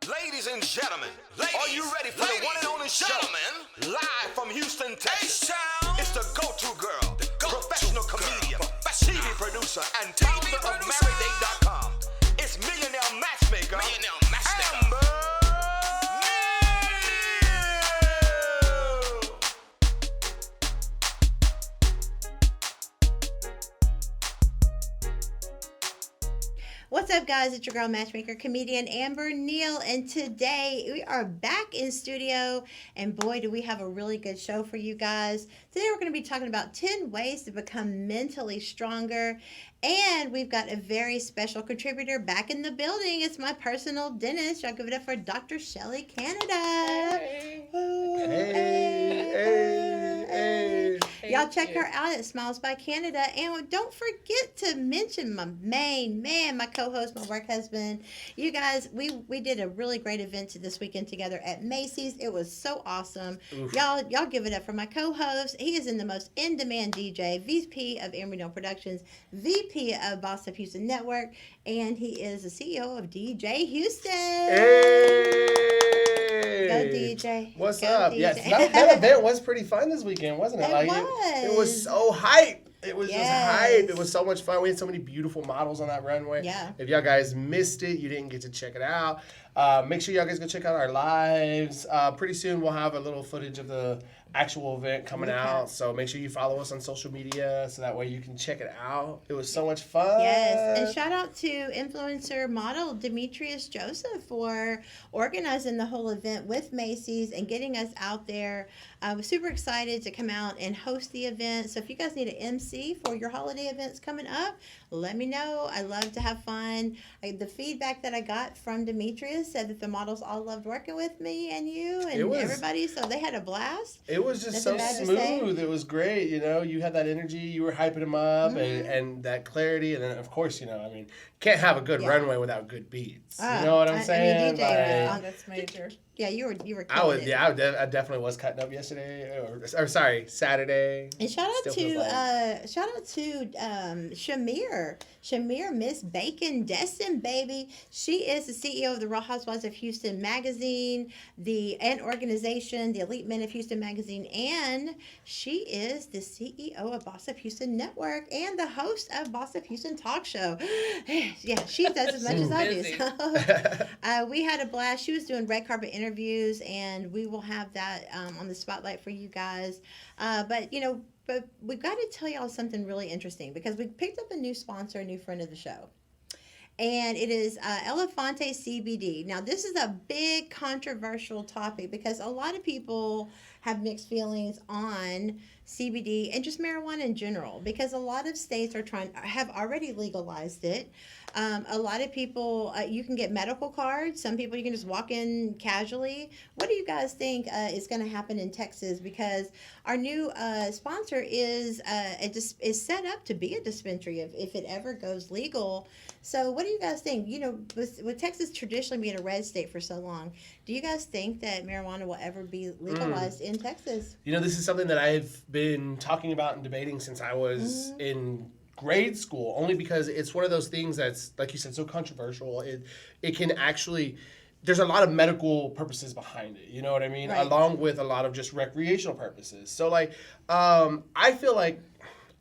Ladies and gentlemen, are you ready for the one and only show? Live from Houston, Texas. It's the go-to girl, professional comedian, TV producer, and founder of MarriedDate.com. It's millionaire matchmaker, Amber. What's up, guys? It's your girl, matchmaker, comedian Amber Neal, and today we are back in studio, and boy, do we have a really good show for you guys. Today we're going to be talking about 10 ways to become mentally stronger, and we've got a very special contributor back in the building. It's my personal dentist. Y'all give it up for Dr. Shelly Canada. Hey. Ooh, Hey. Y'all check her out at Smiles by Canada. And don't forget to mention my main man, my co-host, my work husband. You guys, we did a really great event this weekend together at Macy's. It was so awesome. Oof. Y'all give it up for my co-host. He is in the most in-demand DJ, VP of Amber Neal Productions, VP of Boss of Houston Network, and he is the CEO of DJ Houston. Hey! Go DJ. What's Go up? DJ. Yes, that event was pretty fun this weekend, wasn't it? It It was was. so hype. It was just hype. Yes. It was so much fun. We had so many beautiful models on that runway. Yeah. If y'all guys missed it, you didn't get to check it out. Make sure y'all guys go check out our lives. Pretty soon we'll have a little footage of the actual event coming out. So make sure you follow us on social media so that way you can check it out. It was so much fun. Yes, and shout out to influencer model Demetrius Joseph for organizing the whole event with Macy's and getting us out there. I was super excited to come out and host the event. So if you guys need an MC for your holiday events coming up, let me know. I love to have fun. The feedback that I got from Demetrius said that the models all loved working with me and you and everybody, so they had a blast. It was just Nothing so bad to say. smooth. It was great. You know, you had that energy. You were hyping them up and that clarity. And then, of course, you know, I mean, can't have a good runway without good beats. You know what I'm saying? I mean, DJ Like, That's major. Yeah, you were. I definitely was cutting up yesterday, or sorry, Saturday. And shout out Still feels to Shamir Miss Bacon Destin, baby. She is the CEO of the Real Housewives of Houston magazine, and organization, the Elite Men of Houston magazine, and she is the CEO of Boss of Houston Network and the host of Boss of Houston Talk Show. Yeah, she does as much as I do. Busy. So, we had a blast. She was doing red carpet interviews, and we will have that on the spotlight for you guys. But we've got to tell y'all something really interesting because we picked up a new sponsor, a new friend of the show. And it is Elefante CBD. Now, this is a big controversial topic because a lot of people have mixed feelings on CBD and just marijuana in general because a lot of states have already legalized it. A lot of people, you can get medical cards. Some people you can just walk in casually. What do you guys think is going to happen in Texas? Because our new sponsor is set up to be a dispensary if it ever goes legal. So what do you guys think? You know, with Texas traditionally being a red state for so long, do you guys think that marijuana will ever be legalized in Texas? You know, this is something that I've been talking about and debating since I was in grade school, only because it's one of those things that's, like you said, so controversial. It can actually, there's a lot of medical purposes behind it, you know what I mean? Right. Along with a lot of just recreational purposes. So, like, I feel like,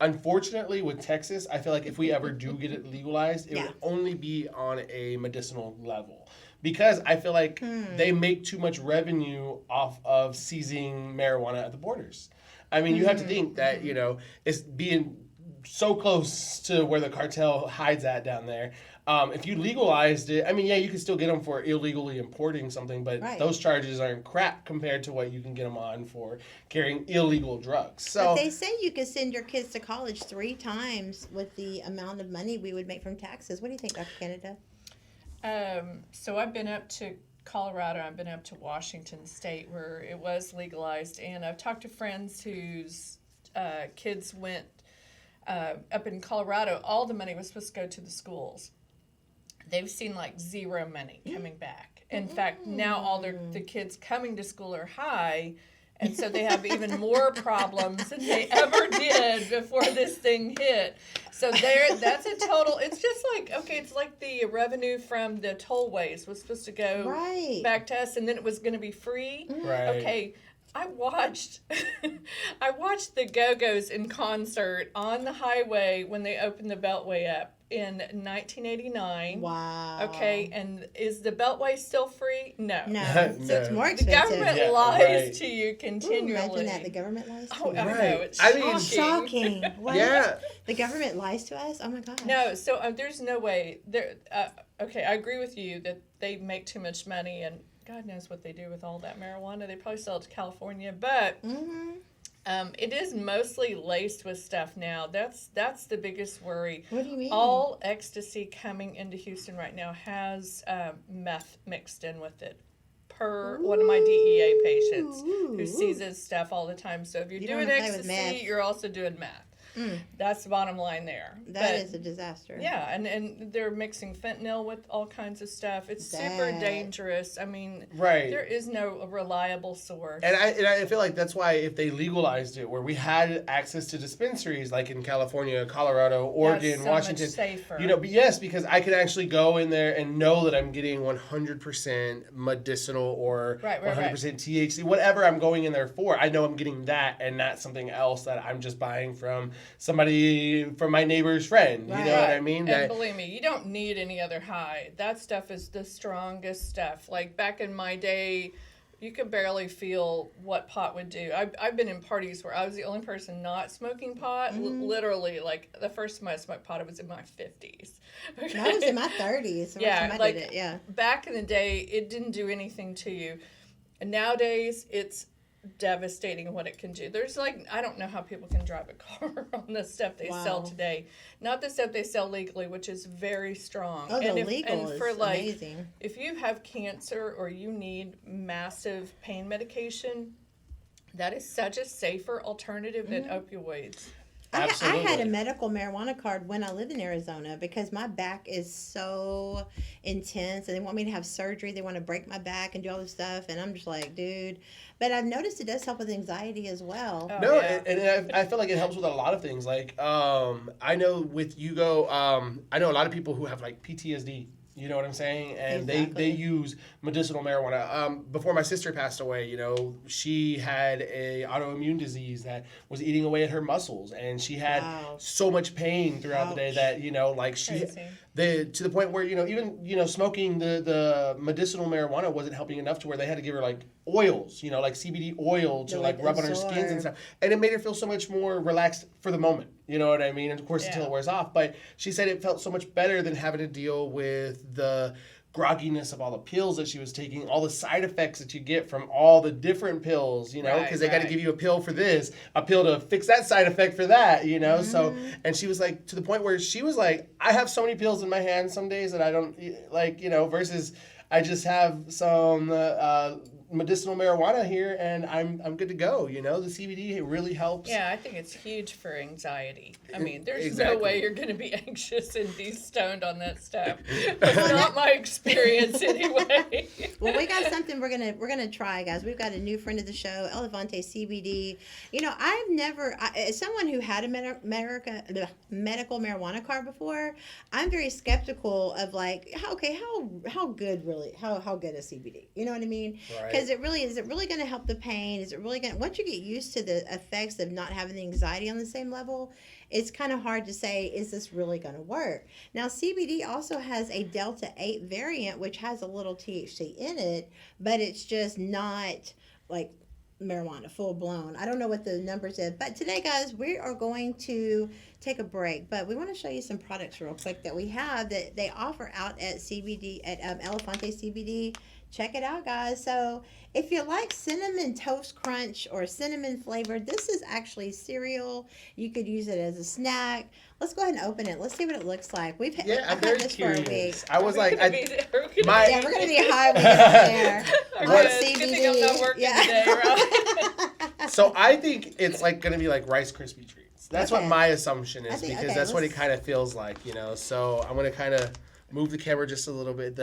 unfortunately, with Texas, I feel like if we ever do get it legalized, it would only be on a medicinal level. Because I feel like they make too much revenue off of seizing marijuana at the borders. I mean, you have to think that, you know, it's being so close to where the cartel hides at down there. If you legalized it, I mean, yeah, you can still get them for illegally importing something, but those charges aren't crap compared to what you can get them on for carrying illegal drugs. So, but they say you could send your kids to college 3 times with the amount of money we would make from taxes. What do you think, Dr. Canada? So I've been up to Colorado, I've been up to Washington State where it was legalized, and I've talked to friends whose kids went up in Colorado. All the money was supposed to go to the schools. They've seen like zero money coming back. In fact, now all the kids coming to school are high And so they have even more problems than they ever did before this thing hit. So that's a total, it's just like, okay, it's like the revenue from the tollways was supposed to go back to us, and then it was going to be free. Right. Okay, I watched the Go-Go's in concert on the highway when they opened the Beltway up in 1989. Wow. Okay, and is the Beltway still free? No. No. No. So it's more The expensive. government lies to you continually. Ooh, imagine that. The government lies to Oh, us. I know. Right. It's I mean, Shocking. What? Yeah. The government lies to us? Oh my gosh. No, so there's no way. Okay, I agree with you that they make too much money, and God knows what they do with all that marijuana. They probably sell it to California, but it is mostly laced with stuff now. That's the biggest worry. What do you mean? All ecstasy coming into Houston right now has meth mixed in with it. Per one of my DEA patients who seizes stuff all the time. So if you're doing ecstasy, you're also doing meth. That's the bottom line there. That is a disaster. Yeah, and they're mixing fentanyl with all kinds of stuff. It's super dangerous. I mean, there is no reliable source. And I feel like that's why if they legalized it, where we had access to dispensaries like in California, Colorado, Oregon, so Washington, much safer. you know, but yes, because I can actually go in there and know that I'm getting 100% medicinal or 100% THC, whatever I'm going in there for. I know I'm getting that and not something else that I'm just buying from somebody, from my neighbor's friend. You know what I mean? And believe me, you don't need any other high. That stuff is the strongest stuff. Like back in my day, you could barely feel what pot would do. I've been in parties where I was the only person not smoking pot. Literally, like the first time I smoked pot, I was in my 50s. Okay? I was in my 30s. Back in the day, it didn't do anything to you. And nowadays, it's devastating what it can do. There's like, I don't know how people can drive a car on the stuff they sell today. Not the stuff they sell legally, which is very strong. Oh, the legal is amazing. If you have cancer or you need massive pain medication, that is such a safer alternative than opioids. I had a medical marijuana card when I lived in Arizona because my back is so intense and they want me to have surgery. They want to break my back and do all this stuff. And I'm just like, dude. But I've noticed it does help with anxiety as well. And I feel like it helps with a lot of things. Like, I know with Hugo, I know a lot of people who have like PTSD. You know what I'm saying? And they use medicinal marijuana. Before my sister passed away, you know, she had a autoimmune disease that was eating away at her muscles, and she had so much pain throughout the day that, you know, like to the point where, you know, even, you know, smoking the medicinal marijuana wasn't helping enough to where they had to give her like oils, you know, like CBD oil to like rub on her skins and stuff. And it made her feel so much more relaxed for the moment. You know what I mean? And of course, until it wears off. But she said it felt so much better than having to deal with the grogginess of all the pills that she was taking, all the side effects that you get from all the different pills, you know, because they got to give you a pill for this, a pill to fix that side effect for that, you know. So, and she was like, to the point where she was like, I have so many pills in my hand some days that I don't like, you know, versus I just have some medicinal marijuana here and I'm good to go. You know, the CBD really helps. Yeah, I think it's huge for anxiety. I mean, there's no way you're going to be anxious and be stoned on that stuff. That's not my experience anyway. Well, we got something we're gonna try, guys. We've got a new friend of the show, Elefante CBD. You know, I've never, as someone who had a medical marijuana card before, I'm very skeptical of like, how good is CBD? You know what I mean? Because is it really going to help the pain? Is it really going to, once you get used to the effects of not having the anxiety on the same level, it's kind of hard to say, is this really going to work? Now, CBD also has a Delta 8 variant, which has a little THC in it, but it's just not like marijuana full blown. I don't know what the numbers is, but today, guys, we are going to take a break, but we want to show you some products real quick that we have that they offer out at CBD, at Elefante CBD. Check it out, guys. So if you like cinnamon toast crunch or cinnamon flavored, this is actually cereal. You could use it as a snack. Let's go ahead and open it. Let's see what it looks like. I'm very this curious. for a week. I was like, we're going to be high when we get there. Good thing I'm not working today, right? So I think it's like going to be like Rice Krispie treats. That's what my assumption is, because that's what it kind of feels like, you know. So I'm going to kind of move the camera just a little bit.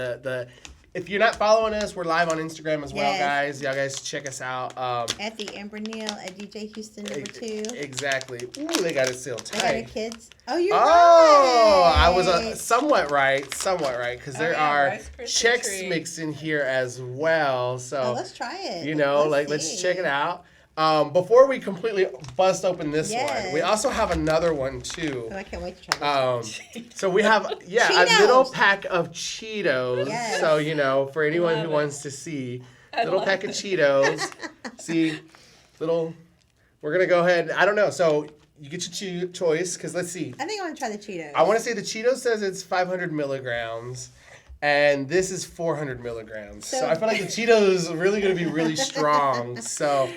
if you're not following us, we're live on Instagram as well, Yes. guys. Y'all guys check us out. At the Amber Neal at DJ Houston #2. Exactly. Ooh, they got it sealed They got tight. the kids. Oh, you're Oh, right. I was somewhat right, because there are Rice Krispie checks treat. mixed in here as well. Oh, So, let's try it. let's see. check it out. Before we completely bust open this Yes. one, we also have another one too. Oh, I can't wait to try this. So we have a Cheetos. little pack of Cheetos. Yes. So for anyone who Love it. wants to see, I little love pack of Cheetos. See, little. We're gonna go ahead. I don't know. So you get your choice because let's see. I think I want to try the Cheetos. I want to say the Cheetos says it's 500 milligrams. And this is 400 milligrams. So I feel like the Cheetos is really going to be really strong. So,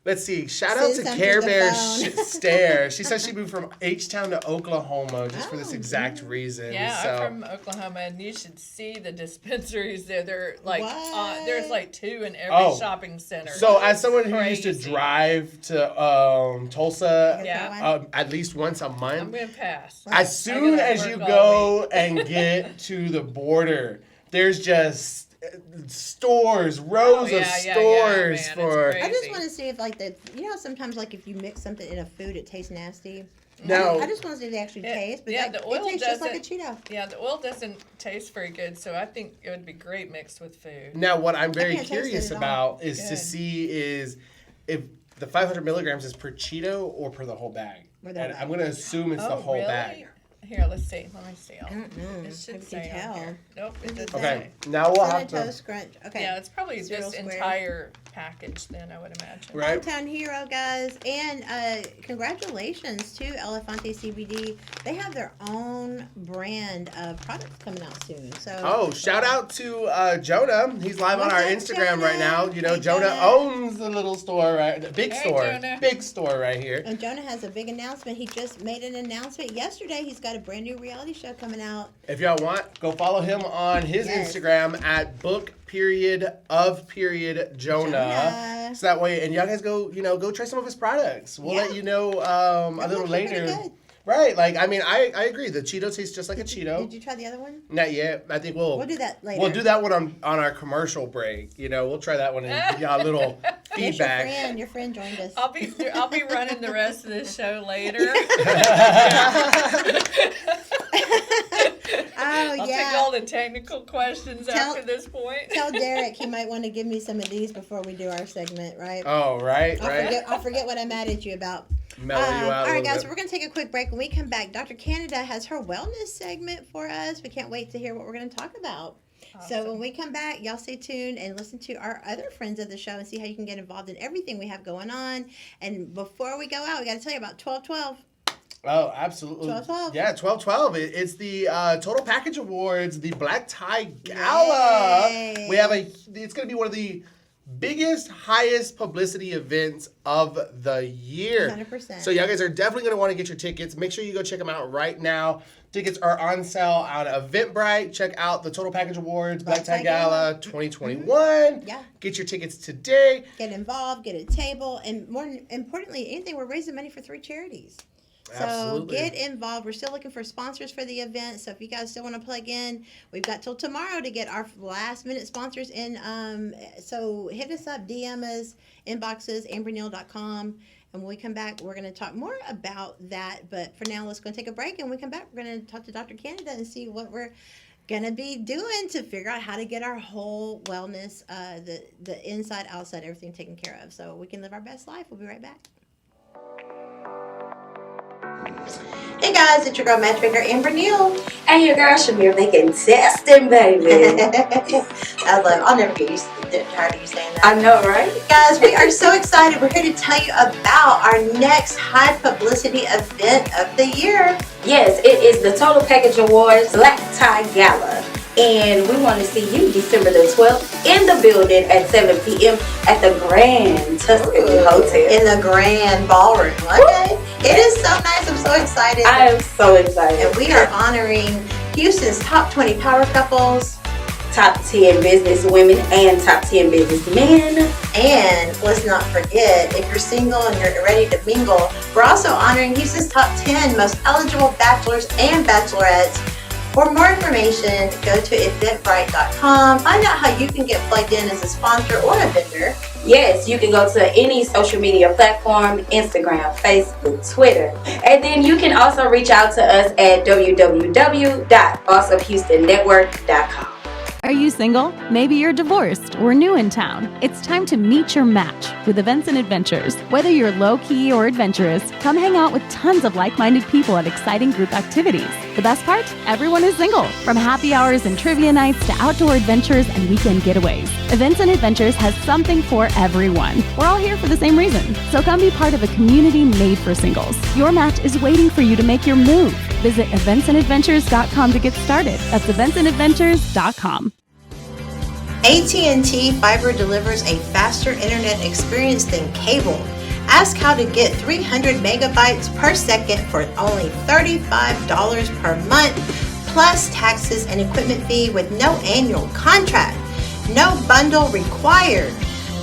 let's see. Shout out Send to some Care to the Bear phone. Stare. She says she moved from H-Town to Oklahoma just for this exact reason. Yeah, so. I'm from Oklahoma, and you should see the dispensaries there. They're like, What? there's like 2 in every Oh. shopping center. So as someone who used to Crazy. drive to Tulsa Yeah. at least once a I'm month, gonna pass. as soon gotta as you work all go and get to the border, there's just stores, rows of stores man, for. it's I just crazy. want to see if sometimes if you mix something in a food, it tastes nasty. No. I just want to see if they actually taste. But yeah, that, the oil it tastes just like a doesn't- Cheeto. Yeah, the oil doesn't taste very good, so I think it would be great mixed with food. Now, what I'm very can't taste curious it at all. about is to Good. see is if the 500 milligrams is per Cheeto or per the whole bag. Or the whole And bag. I'm going to assume it's the whole really? bag. Here, let's see. Let me see. Mm-mm. It should Maybe we say can on tell. here. Nope, it doesn't Okay, say. now we'll have Cinnamon to. Toast Crunch. Okay. Yeah, it's probably Cereal this square. entire package then, I would imagine. Right. Hometown hero, guys, and congratulations to Elefante CBD. They have their own brand of products coming out soon. So Oh, shout out to Jonah. He's live on What's our up, Instagram right now. Jonah? You know, Hey, Jonah Jonah. owns the little store, right? The big Hey, store. Jonah. Big store right here. And Jonah has a big announcement. He just made an announcement yesterday. He's got a brand new reality show coming out. If y'all want, go follow him on his Yes. Instagram at book.of.Jonah. Jonah. So that way, and y'all guys go try some of his products. We'll Yeah. let you know a That little looks pretty later. good. Right, I agree. The Cheeto tastes just like a Cheeto. Did you try the other one? Not yet. I think We'll do that later. We'll do that one on our commercial break. We'll try that one and give y'all a little Yes, feedback. your friend joined us. I'll be running the rest of this show later. Oh, I'll yeah. take all the technical questions Tell- after this point. Tell Derek he might want to give me some of these before we do our segment, right? Oh, right. I'll forget what I'm mad at you about. Mellow you out a All right, little guys, bit. we're going to take a quick break. When we come back, Dr. Canada has her wellness segment for us. We can't wait to hear what we're going to talk about. So Awesome. when we come back, y'all stay tuned and listen to our other friends of the show and see how you can get involved in everything we have going on. And before we go out, we got to tell you about 1212. Oh, absolutely. 12-12. Yeah, 12-12. It's the Total Package Awards, the Black Tie Gala. Yay. It's going to be one of the biggest, highest publicity events of the year. 100%. So y'all guys are definitely going to want to get your tickets. Make sure you go check them out right now. Tickets are on sale on Eventbrite. Check out the Total Package Awards, Black Tie Gala 2021. Yeah. Get your tickets today. Get involved, get a table, and more importantly, anything, we're raising money for 3 charities. So Absolutely. get involved. We're still looking for sponsors for the event. So if you guys still want to plug in, we've got till tomorrow to get our last minute sponsors in. So hit us up, DM us, inboxes, amberneal.com. And when we come back, we're going to talk more about that. But for now, let's go and take a break. And when we come back, we're going to talk to Dr. Canada and see what we're going to be doing to figure out how to get our whole wellness, the inside, outside, everything taken care of. So we can live our best life. We'll be right back. Hey guys, it's your girl Matchmaker Amber Neal. And your girl should be making testing, baby. I'll never get used to tired of you saying that. I know, right? Guys, we are so excited. We're here to tell you about our next high publicity event of the year. Yes, it is the Total Package Awards Black Tie Gala. And we want to see you December the 12th in the building at 7 p.m. at the Grand Tuscany Hotel. In the Grand Ballroom. Okay. It is so nice. I'm so excited. I am so excited. And we are honoring Houston's top 20 power couples. Top 10 business women and top 10 businessmen. And let's not forget, if you're single and you're ready to mingle, we're also honoring Houston's top 10 most eligible bachelors and bachelorettes For more information, go to eventbrite.com. Find out how you can get plugged in as a sponsor or a vendor. Yes, you can go to any social media platform, Instagram, Facebook, Twitter. And then you can also reach out to us at www.bossofhoustonnetwork.com. Are you single? Maybe you're divorced or new in town. It's time to meet your match with Events and Adventures. Whether you're low-key or adventurous, come hang out with tons of like-minded people at exciting group activities. The best part? Everyone is single. From happy hours and trivia nights to outdoor adventures and weekend getaways, Events and Adventures has something for everyone. We're all here for the same reason. So come be part of a community made for singles. Your match is waiting for you to make your move. Visit eventsandadventures.com to get started. That's eventsandadventures.com. AT&T Fiber delivers a faster internet experience than cable. Ask how to get 300 megabytes per second for only $35 per month, plus taxes and equipment fee with no annual contract. No bundle required.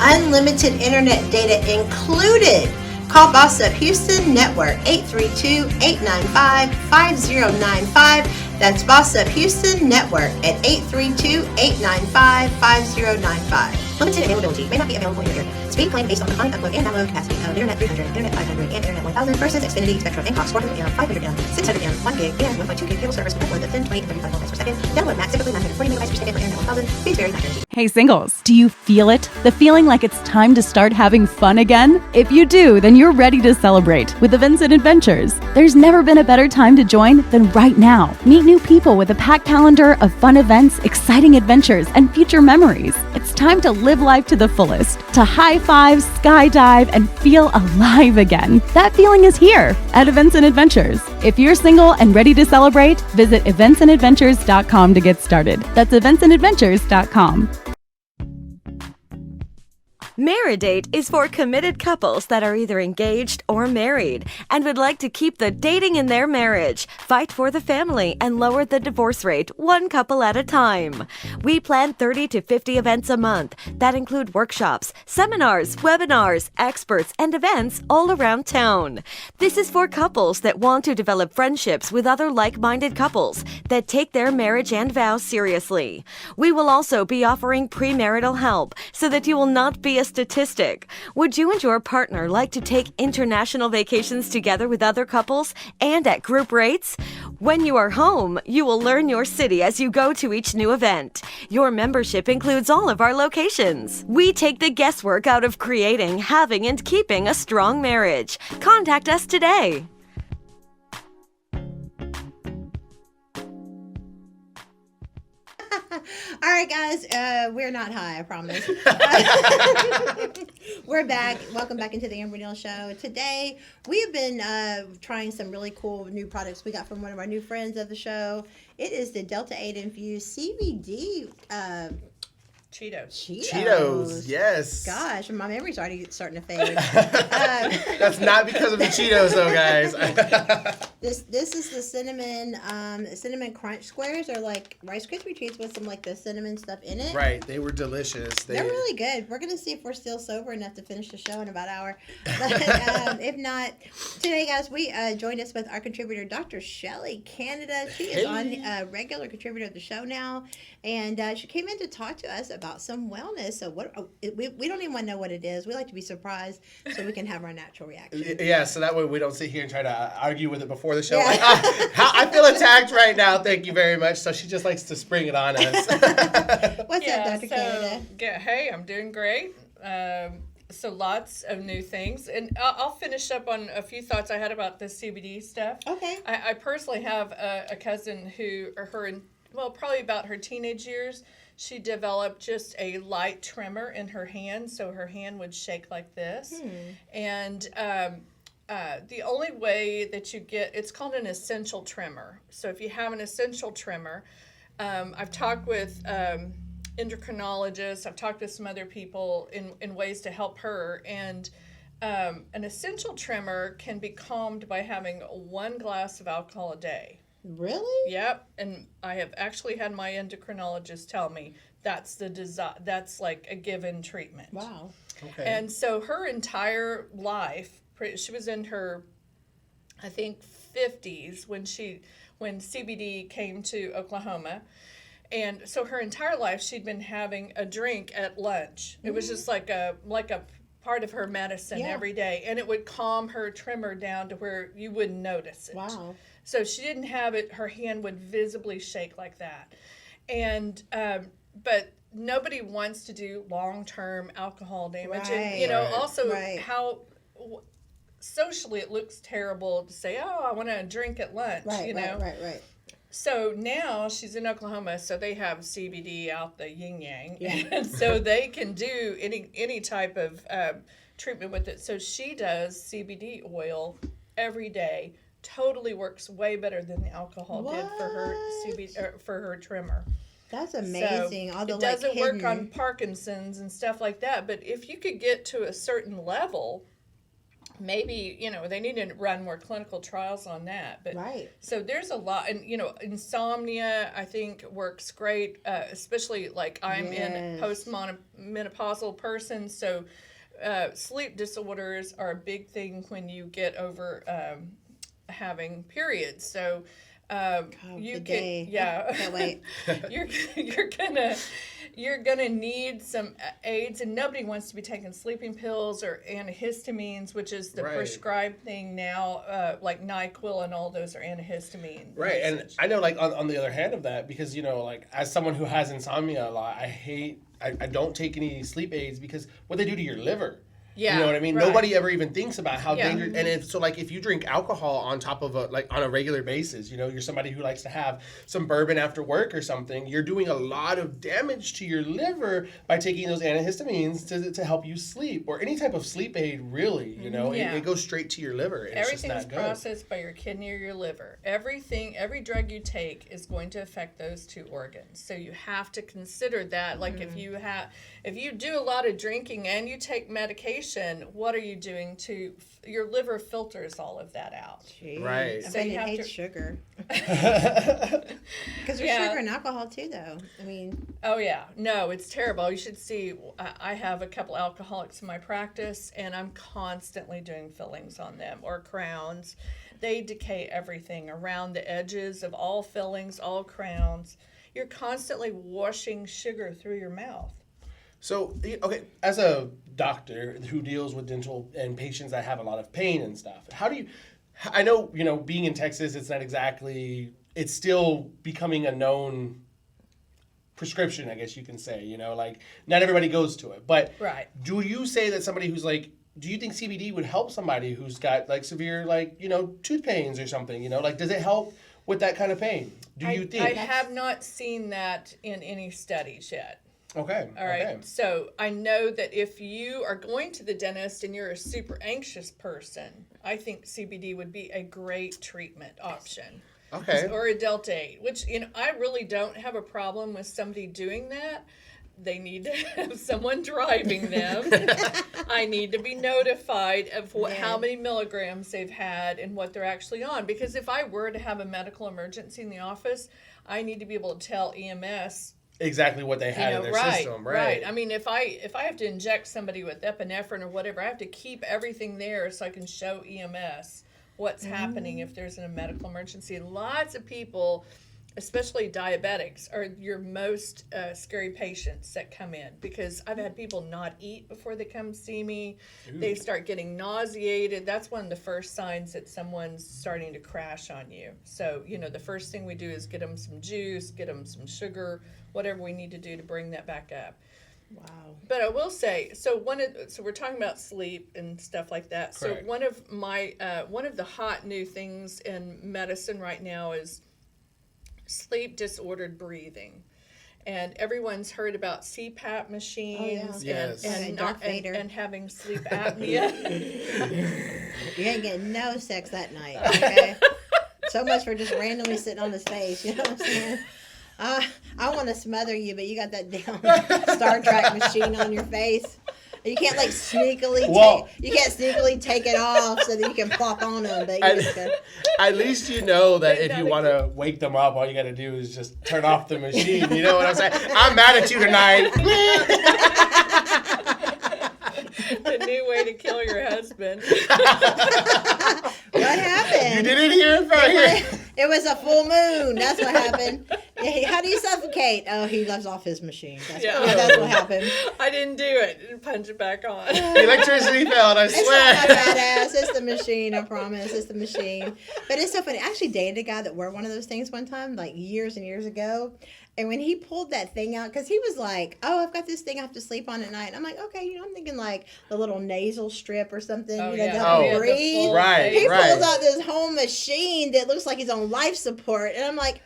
Unlimited internet data included. Call Boss Up Houston Network 832-895-5095. That's Boss Up Houston Network at 832-895-5095. Limited availability. May not be available in your area. Speed claim based on client upload and download capacity of Internet 300, Internet 500, and Internet 1000 versus Xfinity Spectrum and Cox 400 M, 500 M, 600 M, 1 gig, and 1.2 gig cable service with more than 10, 20, and 35 megabytes per second. Download max typically 940 megabytes per second for Internet 1000. Speeds vary by guarantee. Hey singles, do you feel it? The feeling like it's time to start having fun again? If you do, then you're ready to celebrate with Events and Adventures. There's never been a better time to join than right now. Meet new people with a packed calendar of fun events, exciting adventures, and future memories. It's time to live life to the fullest, to high five, skydive, and feel alive again. That feeling is here at Events and Adventures. If you're single and ready to celebrate, visit eventsandadventures.com to get started. That's eventsandadventures.com. Maridate is for committed couples that are either engaged or married and would like to keep the dating in their marriage, fight for the family, and lower the divorce rate one couple at a time. We plan 30 to 50 events a month that include workshops, seminars, webinars, experts, and events all around town. This is for couples that want to develop friendships with other like-minded couples that take their marriage and vows seriously. We will also be offering premarital help so that you will not be a statistic. Would you and your partner like to take international vacations together with other couples and at group rates? When you are home, you will learn your city as you go to each new event. Your membership includes all of our locations. We take the guesswork out of creating, having, and keeping a strong marriage. Contact us today. All right, guys, we're not high, I promise. We're back. Welcome back into the Amber Neal Show. Today, we have been trying some really cool new products we got from one of our new friends of the show. It is the Delta 8 infused CBD Cheetos, yes. Gosh, my memory's already starting to fade. That's not because of the Cheetos, though, guys. This is the cinnamon crunch squares. They're like Rice Krispie treats with some like the cinnamon stuff in it. Right, they were delicious. They're really good. We're gonna see if we're still sober enough to finish the show in about an hour. But if not, today, guys, we joined us with our contributor, Dr. Shelley Canada. She is on a regular contributor of the show now, and she came in to talk to us about some wellness. So we don't even want to know what it is. We like to be surprised so we can have our natural reaction. Yeah, so that way we don't sit here and try to argue with it before the show. Yeah. Like, I feel attacked right now. Thank you very much. So she just likes to spring it on us. What's up, Dr. Canada? Hey, I'm doing great. So lots of new things. And I'll finish up on a few thoughts I had about the CBD stuff. Okay. I personally have a cousin who, probably about her teenage years, she developed just a light tremor in her hand, so her hand would shake like this. And the only way that you get, it's called an essential tremor. So if you have an essential tremor, I've talked with endocrinologists, I've talked to some other people in ways to help her, and an essential tremor can be calmed by having 1 glass of alcohol a day. Really? Yep, and I have actually had my endocrinologist tell me that's that's like a given treatment. Wow. Okay. And so her entire life, she was in her I think 50s when CBD came to Oklahoma. And so her entire life she'd been having a drink at lunch. It was just like a part of her medicine every day, and it would calm her tremor down to where you wouldn't notice it. Wow. So she didn't have it, her hand would visibly shake like that. And but nobody wants to do long-term alcohol damage. And also how socially it looks terrible to say, oh, I want to drink at lunch, Right. So now she's in Oklahoma, so they have CBD out the yin yang, and so they can do any type of treatment with it. So she does CBD oil every day. Totally works way better than the alcohol did for her CBD for her tremor. That's amazing. So it doesn't work on Parkinson's and stuff like that, but if you could get to a certain level, maybe, they need to run more clinical trials on that. But so there's a lot, and insomnia I think works great, especially like I'm in a post-menopausal person, so sleep disorders are a big thing when you get over having periods. So you can, can't wait. you're gonna need some aids, and nobody wants to be taking sleeping pills or antihistamines, which is the prescribed thing now. Like NyQuil and all those are antihistamine. Right, and I know, like on the other hand of that, because like as someone who has insomnia a lot, I don't take any sleep aids because what they do to your liver. Yeah, you know what I mean? right. Nobody ever even thinks about how dangerous. And if you drink alcohol on top of on a regular basis, you're somebody who likes to have some bourbon after work or something, you're doing a lot of damage to your liver by taking those antihistamines to help you sleep, or any type of sleep aid, really. It goes straight to your liver. Everything's processed by your kidney or your liver. Every drug you take is going to affect those two organs. So you have to consider that. Like if you do a lot of drinking and you take medication, what are you doing to your liver filters all of that out? Jeez. Right. So you hate sugar. Because there's sugar and alcohol too, though. I mean. Oh yeah, no, it's terrible. You should see. I have a couple alcoholics in my practice, and I'm constantly doing fillings on them or crowns. They decay everything around the edges of all fillings, all crowns. You're constantly washing sugar through your mouth. So, okay, as a doctor who deals with dental and patients that have a lot of pain and stuff, I know, being in Texas, it's not exactly, it's still becoming a known prescription, I guess you can say, like not everybody goes to it. But do you say that somebody who's like, do you think CBD would help somebody who's got like severe, like, tooth pains or something, like, does it help with that kind of pain? Do you think? I have not seen that in any studies yet. Okay. All right. Okay. So I know that if you are going to the dentist and you're a super anxious person, I think CBD would be a great treatment option. Okay. Or a Delta 8, which, I really don't have a problem with somebody doing that. They need to have someone driving them. I need to be notified of how many milligrams they've had and what they're actually on. Because if I were to have a medical emergency in the office, I need to be able to tell EMS exactly what they had in their system, right? I mean, if I have to inject somebody with epinephrine or whatever, I have to keep everything there so I can show EMS what's happening if there's a medical emergency. And lots of people, especially diabetics, are your most scary patients that come in, because I've had people not eat before they come see me. Ooh. They start getting nauseated. That's one of the first signs that someone's starting to crash on you. So, the first thing we do is get them some juice, get them some sugar, whatever we need to do to bring that back up. Wow. But I will say, so we're talking about sleep and stuff like that. Correct. So one of the hot new things in medicine right now is sleep disordered breathing. And everyone's heard about CPAP machines and having sleep apnea. You ain't getting no sex that night, okay? So much for just randomly sitting on his face, you know what I'm saying? I want to smother you, but you got that damn Star Trek machine on your face. You can't like sneakily take it off so that you can plop on them. But at least you know that if you want to wake them up, all you got to do is just turn off the machine. You know what I'm saying? I'm mad at you tonight. But new way to kill your husband. What happened? You didn't hear it from here. It was a full moon. That's what happened. How do you suffocate? Oh, he lets off his machine. That's what happened. I didn't do it. And punch it back on. The electricity failed, I It's swear. not my badass. It's the machine. I promise. It's the machine. But it's so funny. I actually dated a guy that wore one of those things one time, like years and years ago. And when he pulled that thing out, because he was like, "Oh, I've got this thing I have to sleep on at night." And I'm like, "Okay, I'm thinking like the little nasal strip or something, Oh, to yeah. help Oh, you breathe." Right, He right. pulls out this whole machine that looks like he's on life support, and I'm like,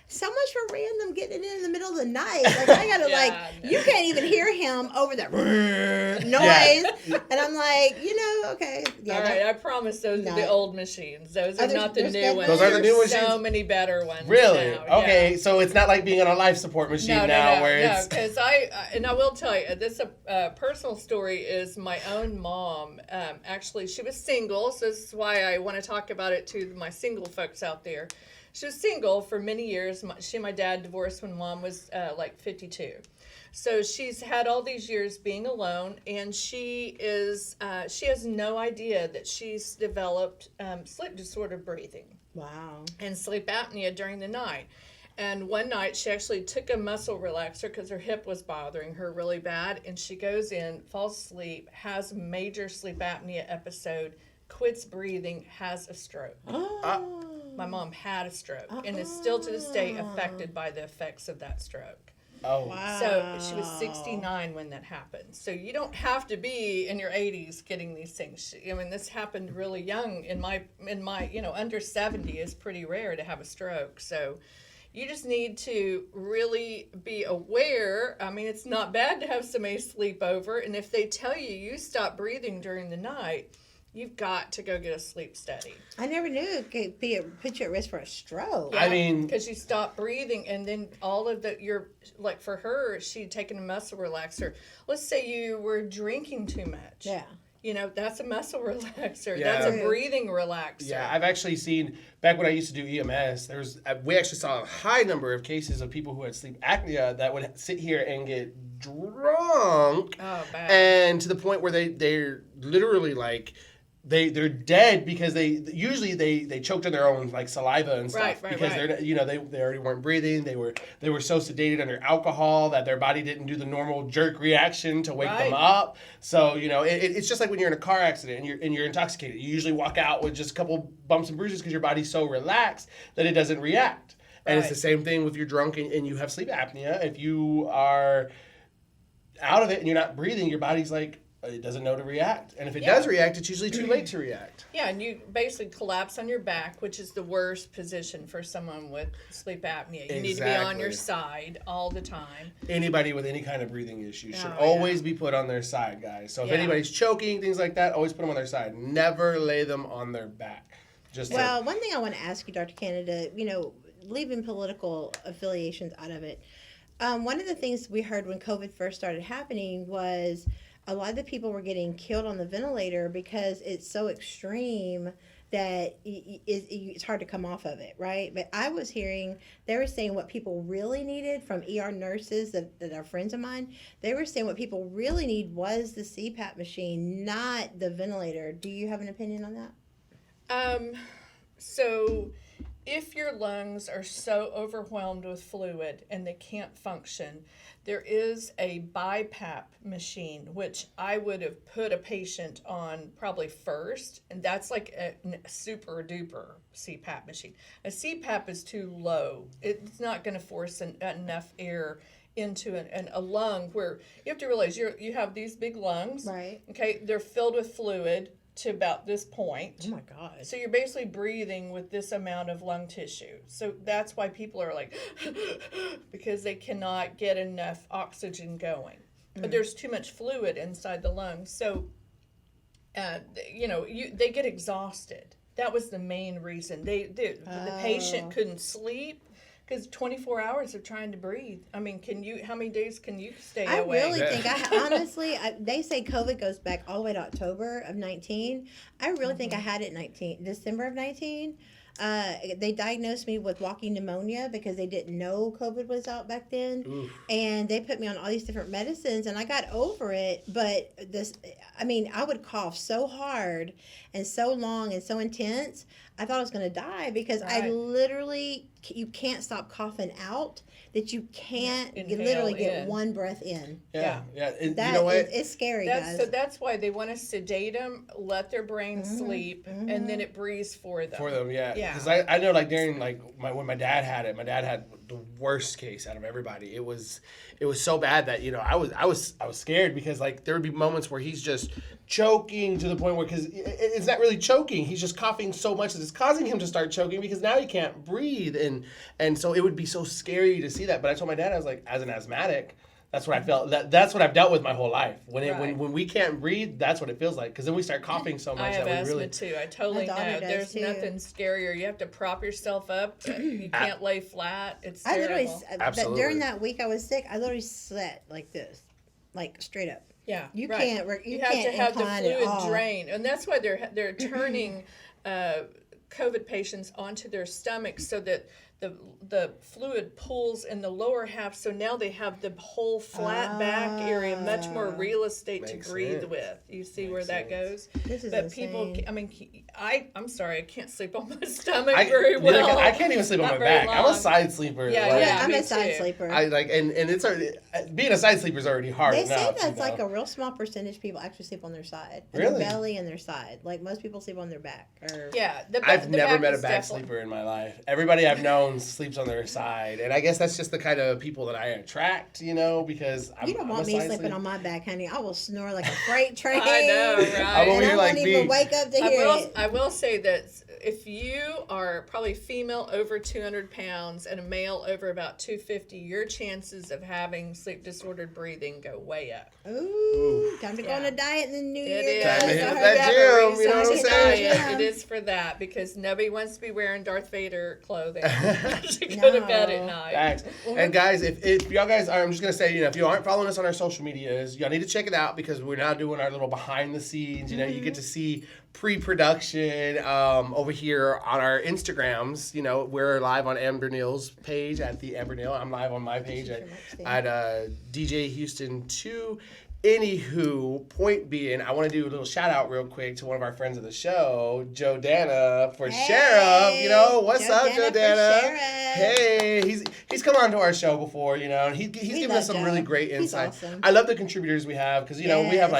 so much for random getting it in the middle of the night. Like I gotta No. you can't even hear him over that noise. And I'm like, okay. Yeah, All right, I promise those are the No. old machines. Those are not the there's new good ones. Those are the new There's machines? so many better ones. Really? now, Okay, yeah. so it's not like being on a life support machine now where it's... because I will tell you this personal story is my own mom. Actually, she was single, so this is why I want to talk about it to my single folks out there. She was single for many years. She and my dad divorced when Mom was like 52. So she's had all these years being alone, and she has no idea that she's developed sleep disorder breathing. Wow. And sleep apnea during the night. And one night she actually took a muscle relaxer because her hip was bothering her really bad, and she goes in, falls asleep, has a major sleep apnea episode, quits breathing, has a stroke. My mom had a stroke and is still to this day affected by the effects of that stroke. Oh. Wow. So she was 69 when that happened. So you don't have to be in your 80s getting these things. I mean, this happened really young. In my under 70 is pretty rare to have a stroke. So you just need to really be aware. I mean, it's not bad to have somebody sleep over. And if they tell you stop breathing during the night, you've got to go get a sleep study. I never knew it could put you at risk for a stroke. I mean... Because you stop breathing, and then all of like for her, she'd taken a muscle relaxer. Let's say you were drinking too much. Yeah. That's a muscle relaxer. Yeah. That's a breathing relaxer. Yeah, I've actually seen, back when I used to do EMS, we actually saw a high number of cases of people who had sleep apnea that would sit here and get drunk. Oh, bad. And to the point where they're literally like, they're dead because they choked on their own like saliva and stuff because they already weren't breathing. They were so sedated under alcohol that their body didn't do the normal jerk reaction to wake them up. So it's just like when you're in a car accident and you're intoxicated. You usually walk out with just a couple bumps and bruises because your body's so relaxed that it doesn't react. And it's the same thing if you're drunk and you have sleep apnea. If you are out of it and you're not breathing, your body's like, it doesn't know to react. And if it does react, it's usually too late to react. Yeah, and you basically collapse on your back, which is the worst position for someone with sleep apnea. You need to be on your side all the time. Anybody with any kind of breathing issue should always be put on their side, guys. So if anybody's choking, things like that, always put them on their side. Never lay them on their back. One thing I want to ask you, Dr. Canada, leaving political affiliations out of it, one of the things we heard when COVID first started happening was a lot of the people were getting killed on the ventilator because it's so extreme that it's hard to come off of it, right? But I was hearing, they were saying what people really needed from ER nurses that are friends of mine, they were saying what people really need was the CPAP machine, not the ventilator. Do you have an opinion on that? So if your lungs are so overwhelmed with fluid and they can't function, there is a BiPAP machine, which I would have put a patient on probably first, and that's like a super duper CPAP machine. A CPAP is too low. It's not going to force enough air into a lung where you have to realize you have these big lungs. Right. Okay, they're filled with fluid to about this point. Oh my God. So you're basically breathing with this amount of lung tissue. So that's why people are like, because they cannot get enough oxygen going. But there's too much fluid inside the lungs. So, they get exhausted. That was the main reason. The patient couldn't sleep. Because 24 hours of trying to breathe. I mean, how many days can you stay awake? I really think, honestly, they say COVID goes back all the way to October of 19. I really think I had it December of 19. They diagnosed me with walking pneumonia because they didn't know COVID was out back then. Oof. And they put me on all these different medicines, and I got over it. But I mean, I would cough so hard and so long and so intense. I thought I was going to die because I literally, you can't stop coughing out that you can't literally get one breath in. Yeah. And That you know what? it's scary, guys. So that's why they want to sedate them, let their brain sleep, and then it breathes for them. Yeah. Because I know, like, during, like, when my dad had it, my dad had the worst case out of everybody. It was so bad that, you know, I was scared because, like, there would be moments where he's just choking to the point where, because it's not really choking, he's just coughing so much that it's causing him to start choking because now he can't breathe, and so it would be so scary to see that. But I told my dad, I was like, as an asthmatic, that's what I felt. That's what I've dealt with my whole life. When we can't breathe, that's what it feels like. Because then we start coughing so much. I have that we asthma really too. I totally know. There's nothing scarier. You have to prop yourself up. You can't lay flat. It's terrible. Absolutely. During that week I was sick, I literally sat like this, like straight up. Yeah, you can't. You have to have the fluid drain, and that's why they're turning COVID patients onto their stomachs so that the fluid pulls in the lower half. So now they have the whole flat back area, much more real estate to breathe with. You see where that goes? This is but insane. people, I mean, I'm sorry, I can't sleep on my stomach very well. I can't even sleep on my back. I'm a side sleeper. I'm a side sleeper. I like, and it's already, being a side sleeper is already hard. They say that's like a real small percentage of people actually sleep on their side, their belly and their side. Like most people sleep on their back. I've never met a back sleeper in my life. Everybody I've known sleeps on their side, and I guess that's just the kind of people that I attract, you know, because you don't want me sleeping on my back, honey. I will snore like a freight train. I know, right? And I won't even wake up to hear it. I will say that if you are probably female over 200 pounds and a male over about 250, your chances of having sleep disordered breathing go way up. Ooh, time to go on a diet in the new year. It is. Time to hit that gym, you know what I'm saying? It is for that, because nobody wants to be wearing Darth Vader clothing to go to bed at night. Thanks. And guys, if y'all guys are, I'm just going to say, you know, if you aren't following us on our social medias, y'all need to check it out because we're now doing our little behind the scenes. You know, you get to see pre-production over here on our Instagrams. You know, we're live on Amber Neal's page at the Amber Neal. I'm live on my page at DJ Houston 2. Anywho, point being, I want to do a little shout out real quick to one of our friends of the show, Joe Dana for Sheriff. You know, what's up, Joe Dana? Hey, he's come on to our show before, you know, and he's given us some really great insight. Awesome. I love the contributors we have because, you know, we have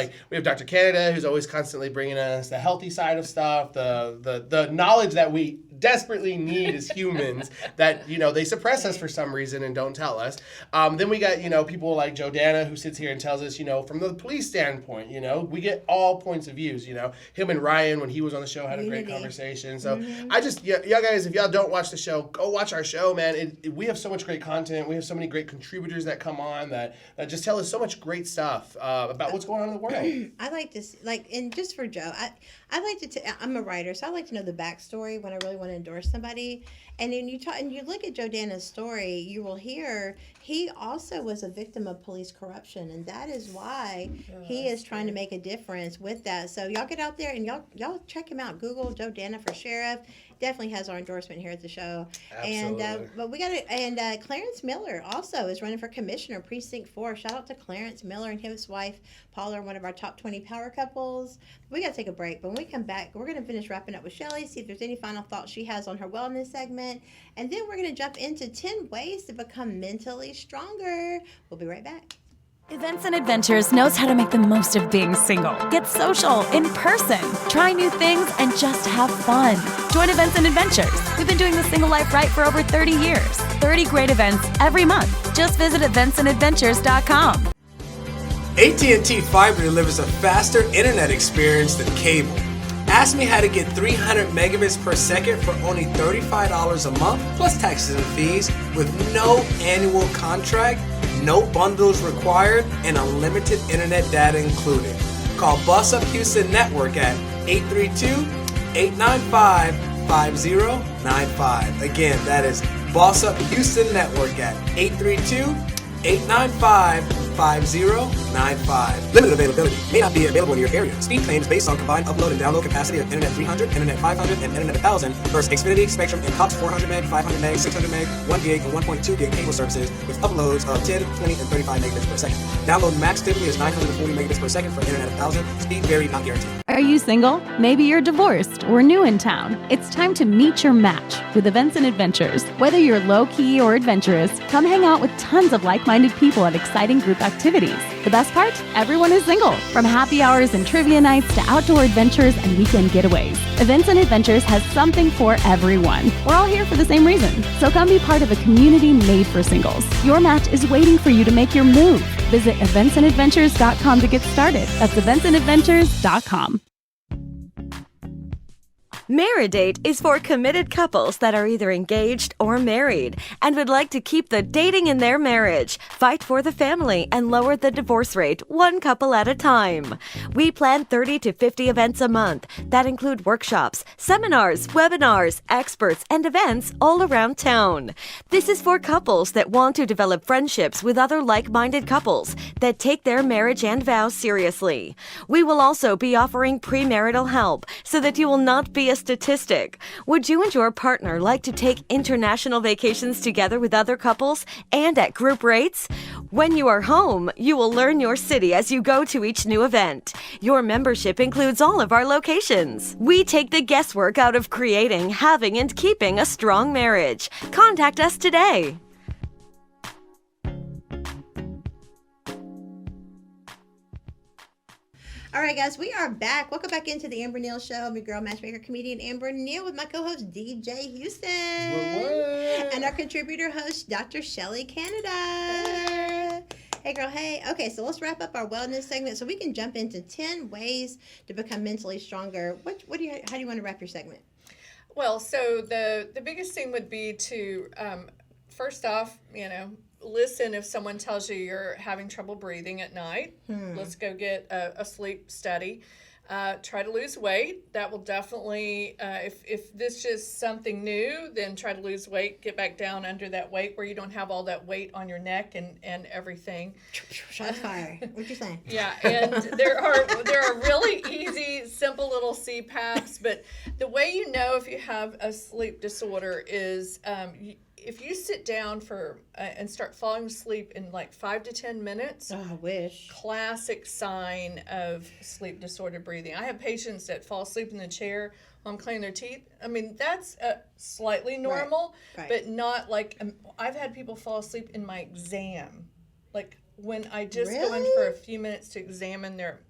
Dr. Canada, who's always constantly bringing us the healthy side of stuff, the knowledge that we desperately need as humans that, you know, they suppress us for some reason and don't tell us. Then we got, you know, people like Joe Dana who sits here and tells us, you know, from the police standpoint, you know, we get all points of views, you know. Him and Ryan, when he was on the show, had a great conversation. So I just, y'all guys, if y'all don't watch the show, go watch our show, man. We have so much great content. We have so many great contributors that come on that just tell us so much great stuff about what's going on in the world. I like to see, like, and just for Joe, I like to. I'm a writer, so I like to know the backstory when I really want to endorse somebody. And then you look at Joe Dana's story, you will hear he also was a victim of police corruption, and that is why he is trying to make a difference with that. So y'all get out there and y'all check him out. Google Joe Dana for Sheriff. Definitely has our endorsement here at the show. Absolutely. And but we got it. And Clarence Miller also is running for commissioner, Precinct 4. Shout out to Clarence Miller and his wife Paula are one of our top 20 power couples. We got to take a break, but when we come back, we're going to finish wrapping up with Shelly, see if there's any final thoughts she has on her wellness segment, and then we're going to jump into 10 ways to become mentally stronger. We'll be right back. Events and Adventures knows how to make the most of being single. Get social, in person, try new things, and just have fun. Join Events and Adventures. We've been doing the single life right for over 30 years. 30 great events every month. Just visit eventsandadventures.com. AT&T Fiber delivers a faster internet experience than cable. Ask me how to get 300 megabits per second for only $35 a month, plus taxes and fees, with no annual contract, no bundles required, and unlimited internet data included. Call Boss Up Houston Network at 832-895-5095. Again, that is Boss Up Houston Network at 832-895-5095. 895-5095. Limited availability. May not be available in your area. Speed claims based on combined upload and download capacity of Internet 300, Internet 500, and Internet 1000 versus Xfinity, Spectrum, and Cox 400 meg, 500 meg, 600 meg, 1 gig, and 1.2 gig cable services with uploads of 10, 20, and 35 megabits per second. Download max typically is 940 megabits per second for Internet 1000. Speed varied, not guaranteed. Are you single? Maybe you're divorced or new in town. It's time to meet your match with Events and Adventures. Whether you're low-key or adventurous, come hang out with tons of like-minded people at exciting group activities. The best part? Everyone is single. From happy hours and trivia nights to outdoor adventures and weekend getaways, Events and Adventures has something for everyone. We're all here for the same reason. So come be part of a community made for singles. Your match is waiting for you to make your move. Visit eventsandadventures.com to get started. That's eventsandadventures.com. Maridate is for committed couples that are either engaged or married and would like to keep the dating in their marriage, fight for the family, and lower the divorce rate one couple at a time. We plan 30 to 50 events a month that include workshops, seminars, webinars, experts, and events all around town. This is for couples that want to develop friendships with other like-minded couples that take their marriage and vows seriously. We will also be offering premarital help so that you will not be a statistic. Would you and your partner like to take international vacations together with other couples and at group rates? When you are home, you will learn your city as you go to each new event. Your membership includes all of our locations. We take the guesswork out of creating, having, and keeping a strong marriage. Contact us today. All right, guys, we are back. Welcome back into the Amber Neal Show. I'm your girl, matchmaker, comedian Amber Neal with my co-host DJ Houston. And our contributor host, Dr. Shelly Canada. Hey, girl, hey. Okay, so let's wrap up our wellness segment so we can jump into 10 ways to become mentally stronger. How do you want to wrap your segment? Well, so the biggest thing would be to, first off, listen if someone tells you you're having trouble breathing at night. Let's go get a sleep study. Try to lose weight. That will definitely, if this is something new, then try to lose weight. Get back down under that weight where you don't have all that weight on your neck and everything. Shots fired. What you saying? Yeah, and there are really easy, simple little CPAPs. But the way you know if you have a sleep disorder is if you sit down and start falling asleep in like 5 to 10 minutes. Oh, I wish. Classic sign of sleep disordered breathing. I have patients that fall asleep in the chair while I'm cleaning their teeth. I mean, that's slightly normal, right. But not like, I've had people fall asleep in my exam. Like when I just go in for a few minutes to examine their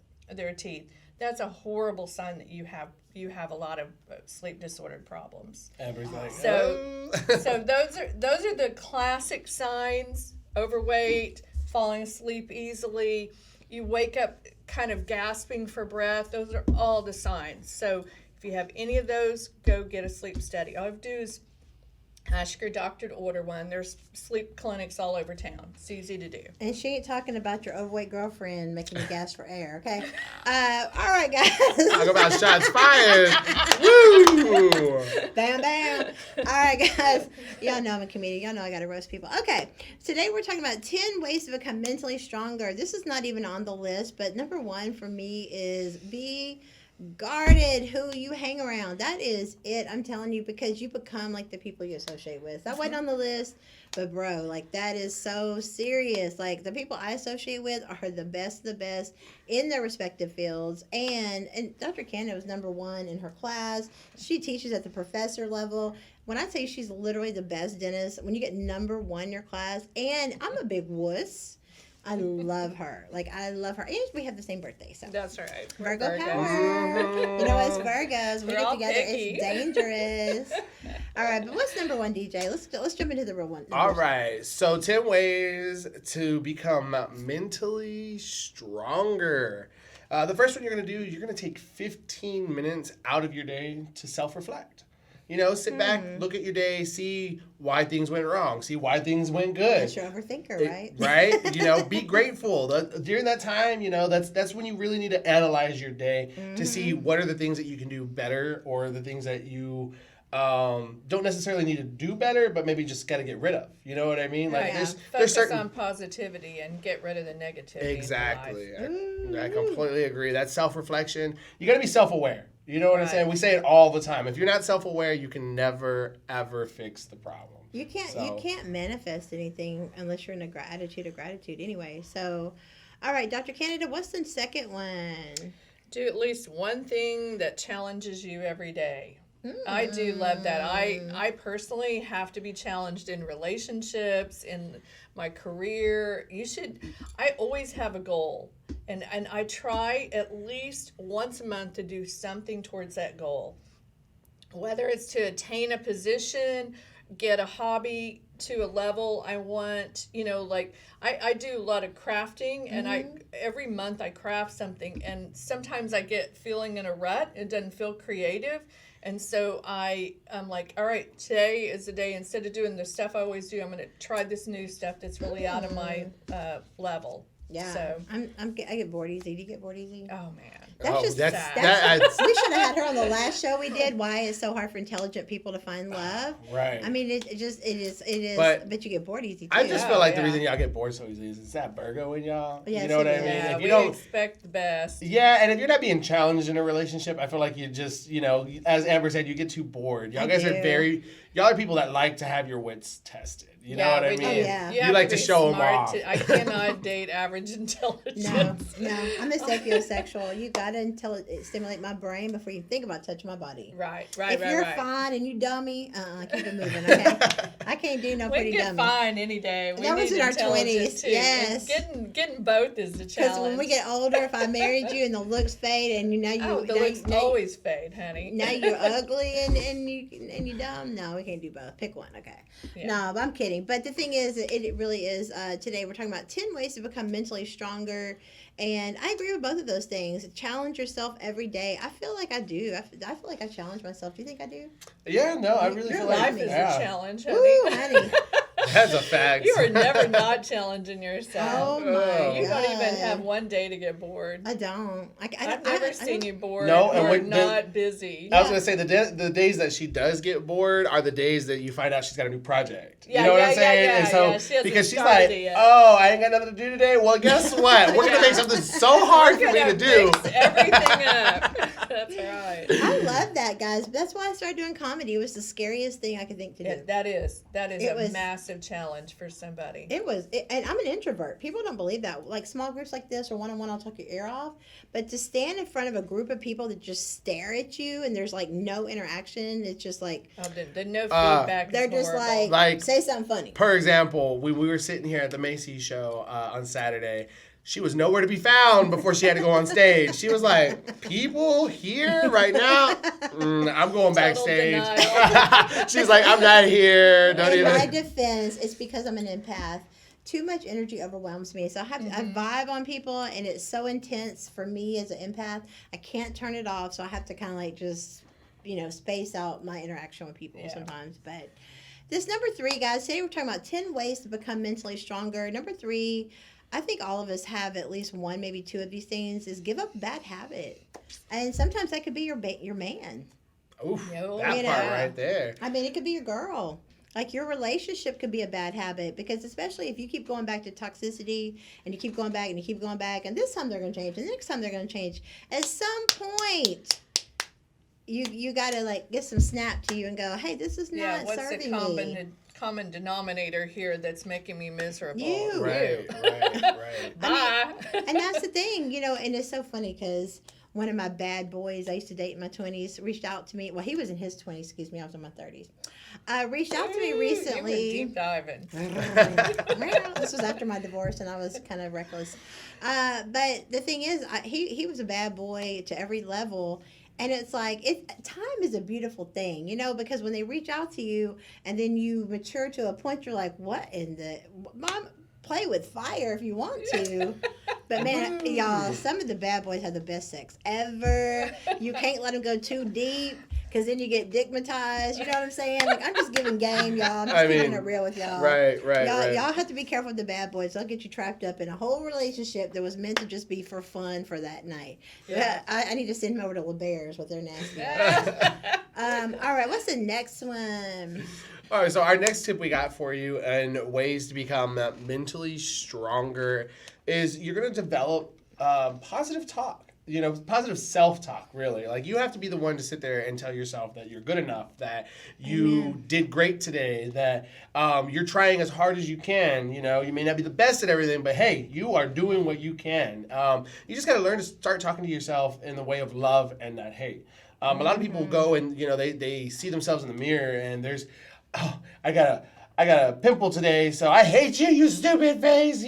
teeth. That's a horrible sign that you have a lot of sleep disordered problems. Everything. So those are the classic signs: overweight, falling asleep easily, you wake up kind of gasping for breath. Those are all the signs. So if you have any of those, go get a sleep study. All you have to do is ask your doctor to order one. There's sleep clinics all over town. It's easy to do. And she ain't talking about your overweight girlfriend making you gas for air, okay? All right, guys. Talk about shots fired. Woo! Bam, bam. All right, guys. Y'all know I'm a comedian. Y'all know I got to roast people. Okay. Today we're talking about 10 ways to become mentally stronger. This is not even on the list, but number one for me is be guarded who you hang around. That is it. I'm telling you, because you become like the people you associate with. That wasn't on the list, but bro, like that is so serious. Like the people I associate with are the best of the best in their respective fields. And Dr. Canada was number one in her class. She teaches at the professor level. When I say she's literally the best dentist, when you get number one in your class, and I'm a big wuss. I love her. Like, I love her. And we have the same birthday, so. That's right. Virgo power. You know, as Virgos, we get together, picky. it's dangerous. All right, but what's number one, DJ? Let's jump into the real one. All right, so 10 ways to become mentally stronger. The first one you're going to do is you're going to take 15 minutes out of your day to self-reflect. You know, sit back, look at your day, see why things went wrong, see why things went good. That's your overthinker, right? Right? You know, be grateful. During that time, you know, that's when you really need to analyze your day to see what are the things that you can do better or the things that you don't necessarily need to do better, but maybe just got to get rid of. You know what I mean? Like there's Focus certain on positivity and get rid of the negativity. exactly. In your life. I completely agree. That's self-reflection. You got to be self-aware. You know what I'm saying? We say it all the time. If you're not self-aware, you can never ever fix the problem. You can't manifest anything unless you're in a attitude of gratitude anyway. So, all right, Dr. Canada, what's the second one? Do at least one thing that challenges you every day. I do love that. I personally have to be challenged in relationships, in my career. I always have a goal. And I try at least once a month to do something towards that goal. Whether it's to attain a position, get a hobby to a level I want, like I do a lot of crafting, and every month I craft something, and sometimes I get feeling in a rut. It doesn't feel creative. And so I'm like, all right, today is the day. Instead of doing the stuff I always do, I'm going to try this new stuff that's really out of my level. Yeah, So I get bored easy. Do you get bored easy? oh man, That's just that's sad. We should have had her on the last show we did. Why it's so hard for intelligent people to find love. Right. I mean, it is. But you get bored easy too. I just feel like the yeah. reason y'all get bored so easily is it's that Virgo in y'all. Yes, you know what I it mean? is. yeah, If we you don't expect the best. Yeah, and if you're not being challenged in a relationship, I feel like you just, as Amber said, you get too bored. Y'all guys are y'all are people that like to have your wits tested. You know what I mean? We do. Oh, yeah. You have like to be show them smart off. I cannot date average intelligence. No, I'm a sapiosexual. You gotta stimulate my brain before you think about touching my body. Right. If you're fine and you dummy, keep it moving. Okay, I can't do no We pretty get dummy. fine any day. We That was need in our intelligence, 20s, too. yes. And getting both is the Because challenge. when we get older, if I married you and the looks fade and the looks always fade, honey. now you're ugly and you dumb. No, we can't do both. Pick one, okay? Yeah. No, but I'm kidding. But the thing is, it really is. Today we're talking about 10 ways to become mentally stronger, and I agree with both of those things. Challenge yourself every day. I feel like I do. I feel like I challenge myself. Do you think I do? Yeah, no, I really Your feel Life like is a challenge, honey. Ooh, honey. That's a fact. You are never not challenging yourself. Oh my You don't even God. have one day to get bored. I don't. I've never seen you bored No, and or when not busy. I was gonna say the days that she does get bored are the days that you find out she's got a new project. Yeah, you know what yeah, I'm saying? yeah, and so yeah. She hasn't because she's started like, it yet. oh, I ain't got nothing to do today. Well, guess what? We're gonna make something so hard for me to do. Fix everything up. That's right. I love that, guys. That's why I started doing comedy. It was the scariest thing I could think to do. That is It a was- massive challenge for somebody. And I'm an introvert. People don't believe that. Like small groups like this or one-on-one, I'll talk your ear off. But to stand in front of a group of people that just stare at you and there's like no interaction, it's just like The no feedback. they're is just horrible. like say something funny. For example, we were sitting here at the Macy's show on Saturday. She was nowhere to be found before she had to go on stage. She was like, people here right now? I'm going backstage. She's like, I'm not here. Don't In even. my defense, it's because I'm an empath. Too much energy overwhelms me. So I vibe on people, and it's so intense for me as an empath. I can't turn it off, so I have to kind of like just, space out my interaction with people sometimes. But this number 3, guys, today we're talking about 10 ways to become mentally stronger. Number 3, I think all of us have at least one, maybe 2 of these things, is give up a bad habit. And sometimes that could be your man. Oof, No, that you part know. right there. I mean, it could be your girl. Like your relationship could be a bad habit because especially if you keep going back to toxicity and you keep going back and you keep going back and this time they're going to change and the next time they're going to change. At some point, you got to like get some snap to you and go, hey, this is not what's serving the me. common denominator here that's making me miserable? You. Right. Bye. And that's the thing, and it's so funny because one of my bad boys I used to date in my 20s reached out to me. Well, he was in his 20s, excuse me. I was in my 30s. Reached out to me recently. You were deep diving. This was after my divorce, and I was kind of reckless. But the thing is, he was a bad boy to every level. And it's like, time is a beautiful thing, because when they reach out to you and then you mature to a point, you're like, what in the... Mom, play with fire if you want to. But man, y'all, some of the bad boys have the best sex ever. You can't let them go too deep because then you get digmatized. You know what I'm saying? Like, I'm just giving game, y'all. I'm just keeping it real with y'all. Right. Y'all have to be careful with the bad boys. They'll get you trapped up in a whole relationship that was meant to just be for fun for that night. Yeah. I need to send them over to LeBear's with their nasty. All right, what's the next one? All right, so our next tip we got for you and ways to become mentally stronger is you're going to develop positive talk. Positive self-talk, really. Like, you have to be the one to sit there and tell yourself that you're good enough, that you did great today, that you're trying as hard as you can. You may not be the best at everything, but hey, you are doing what you can. You just got to learn to start talking to yourself in the way of love and not hate. A lot of people go and, they see themselves in the mirror and there's, I got a pimple today, so I hate you, you stupid face.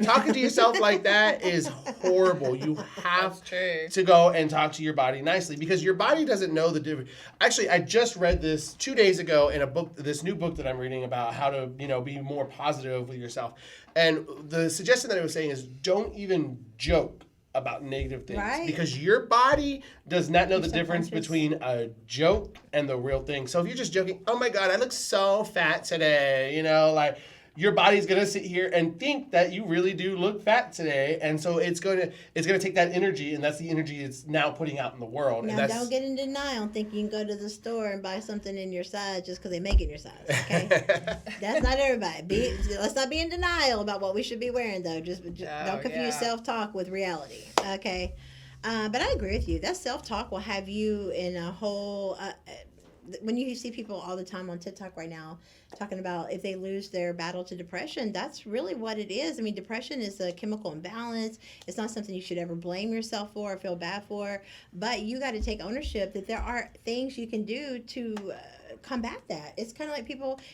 Talking to yourself like that is horrible. You have to go and talk to your body nicely because your body doesn't know the difference. Actually, I just read this 2 days ago in a book, this new book that I'm reading about how to, be more positive with yourself. And the suggestion that I was saying is don't even joke about negative things because your body does not know the difference between a joke and the real thing. So if you're just joking, oh my God, I look so fat today, your body's gonna sit here and think that you really do look fat today, and so it's gonna take that energy, and that's the energy it's now putting out in the world. Now, don't get in denial and think you can go to the store and buy something in your size just because they make it in your size. Okay, that's not everybody. Let's not be in denial about what we should be wearing, though. Just don't confuse self-talk with reality. Okay, but I agree with you. That self-talk will have you in a whole. When you see people all the time on TikTok right now talking about if they lose their battle to depression, that's really what it is. I mean, depression is a chemical imbalance. It's not something you should ever blame yourself for or feel bad for, but you got to take ownership that there are things you can do to combat that. It's kind of like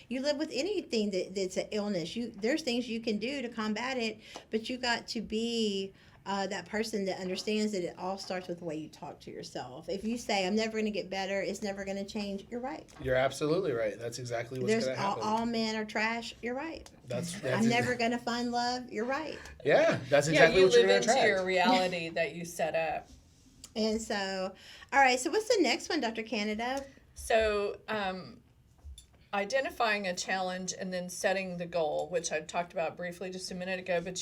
you live with anything that's an illness. There's things you can do to combat it, but you got to be that person that understands that it all starts with the way you talk to yourself. If you say, I'm never going to get better, it's never going to change, you're right. You're absolutely right. That's exactly what's going to happen. All men are trash, you're right. That's I'm never going to find love, you're right. Yeah, that's exactly what you're going to attract. You live into your reality that you set up. And so, all right, so what's the next one, Dr. Canada? So, identifying a challenge and then setting the goal, which I talked about briefly just a minute ago, but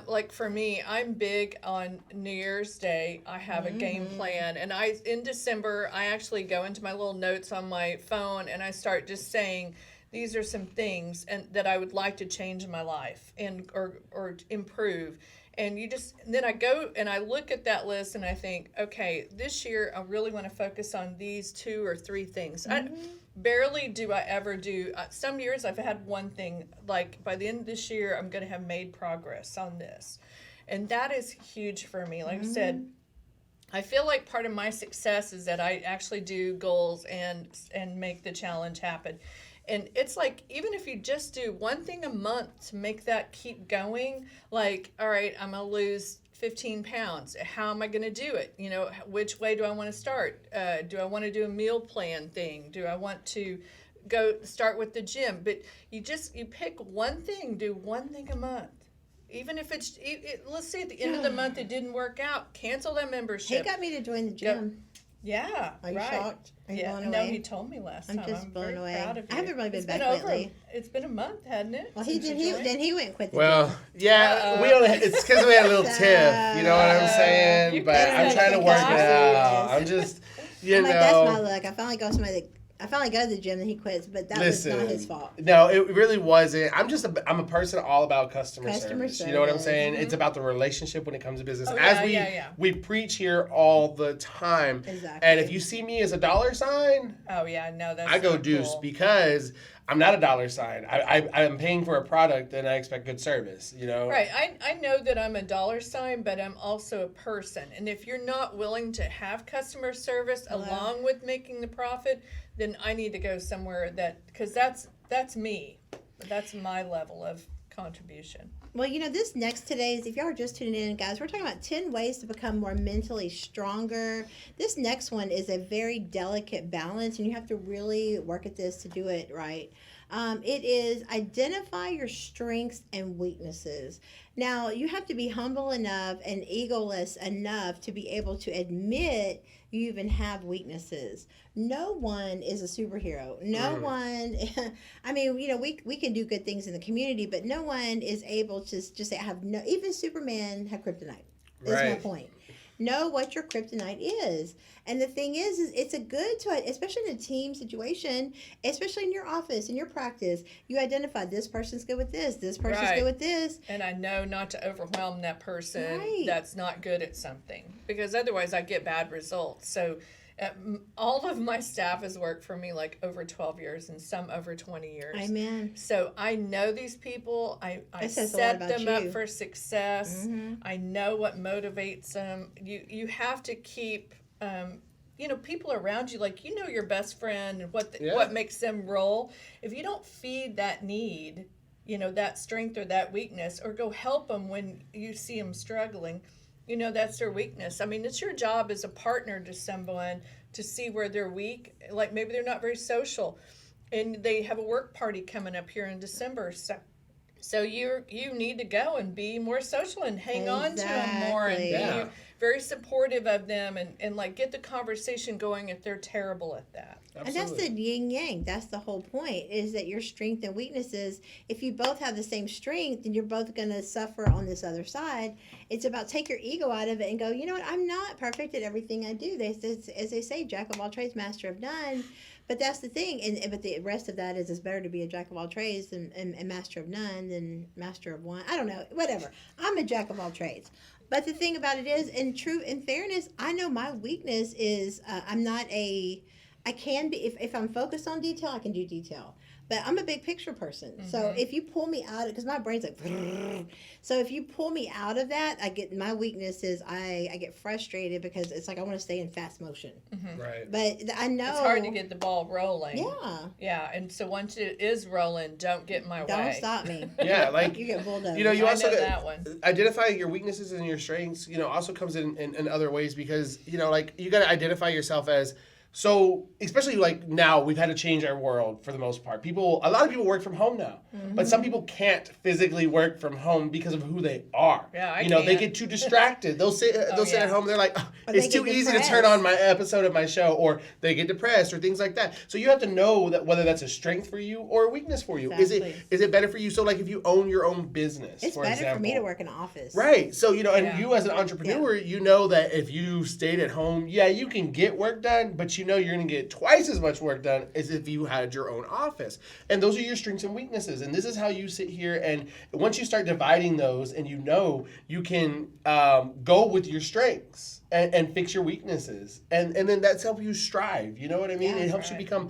like for me, I'm big on New Year's Day. I have a game plan, and in December I actually go into my little notes on my phone and I start just saying these are some things that I would like to change in my life and or improve. And then I go and I look at that list and I think, okay, this year I really want to focus on these 2 or 3 things. Barely do I ever do. Some years I've had one thing, like by the end of this year, I'm going to have made progress on this. And that is huge for me. Like I said, I feel like part of my success is that I actually do goals and make the challenge happen. And it's like, even if you just do one thing a month to make that keep going, like, all right, I'm going to lose 15 pounds. How am I going to do it? Which way do I want to start? Do I want to do a meal plan thing? Do I want to go start with the gym? But you pick one thing, do one thing a month. Even if let's say at the end of the month it didn't work out, cancel that membership. He got me to join the gym. Yeah, Are you shocked? Are you blown away? No, he told me last time. I'm just blown away. Proud of you. I haven't really been back lately. It's been a month, hadn't it? Well, he did. Then he went and quit the gym. Yeah, it's because we had a little tiff. You know what I'm saying? But I'm trying to work it out. I'm just, that's my luck. I finally go to the gym and he quits, but that was not his fault. No, it really wasn't. I'm a person all about customer service. You know what I'm saying? It's about the relationship when it comes to business. We preach here all the time. Exactly. And if you see me as a $, I go deuce cool. Because I'm not a $. I'm paying for a product and I expect good service, Right. I know that I'm a $, but I'm also a person. And if you're not willing to have customer service along with making the profit, then I need to go somewhere because that's me. That's my level of contribution. Well, this next today is, if y'all are just tuning in, guys, we're talking about 10 ways to become more mentally stronger. This next one is a very delicate balance, and you have to really work at this to do it right. It is identify your strengths and weaknesses. Now, you have to be humble enough and egoless enough to be able to admit you even have weaknesses. No one is a superhero. No one, I mean, we can do good things in the community, but no one is able to just say, I have no, even Superman have kryptonite. That's my point. Know what your kryptonite is. And the thing is it's a good to, especially in a team situation, especially in your office, in your practice, you identify this person's good with this person's good with this. And I know not to overwhelm that person that's not good at something, because otherwise I get bad results. So all of my staff has worked for me like over 12 years and some over 20 years. Amen. So I know these people. I set them up for success. I know what motivates them. You have to keep, people around you, like, your best friend and what makes them roll. If you don't feed that need, that strength or that weakness, or go help them when you see them struggling, that's their weakness. I mean, it's your job as a partner to someone to see where they're weak. Like maybe they're not very social, and they have a work party coming up here in December. So you need to go and be more social and hang on to them more and be very supportive of them and like get the conversation going if they're terrible at that. Absolutely. And that's the yin yang. That's the whole point, is that your strength and weaknesses, if you both have the same strength, then you're both going to suffer on this other side. It's about take your ego out of it and go, you know what, I'm not perfect at everything I do. As they say, jack of all trades, master of none. But that's the thing. But the rest of that is it's better to be a jack of all trades and master of none than master of one. I don't know. Whatever. I'm a jack of all trades. But the thing about it is, in fairness, I know my weakness is I can be, if I'm focused on detail, I can do detail. But I'm a big picture person. So if you pull me out, because my brain's like, so if you pull me out of that, my weakness is I get frustrated because it's like I want to stay in fast motion. Right. But I know. It's hard to get the ball rolling. Yeah. Yeah. And so once it is rolling, don't get in my way. Don't stop me. Yeah. Like, you get bulldozed. You also I know that one. Identifying your weaknesses and your strengths, also comes in other ways because, like you got to identify yourself as, so, especially like now, we've had to change our world for the most part. A lot of people work from home now, but some people can't physically work from home because of who they are. Yeah, They get too distracted. They'll sit at home. They're like, oh, it's too easy to turn on my episode of my show, or they get depressed or things like that. So you have to know that whether that's a strength for you or a weakness for you. Exactly. Is it better for you? So like if you own your own business, it's for better example, for me to work in an office. Right. So, and you as an entrepreneur, you know that if you stayed at home, you can get work done, but you're going to get twice as much work done as if you had your own office. And those are your strengths and weaknesses. And this is how you sit here. And once you start dividing those and you can go with your strengths and fix your weaknesses. And then that's help you strive. You know what I mean? It helps you become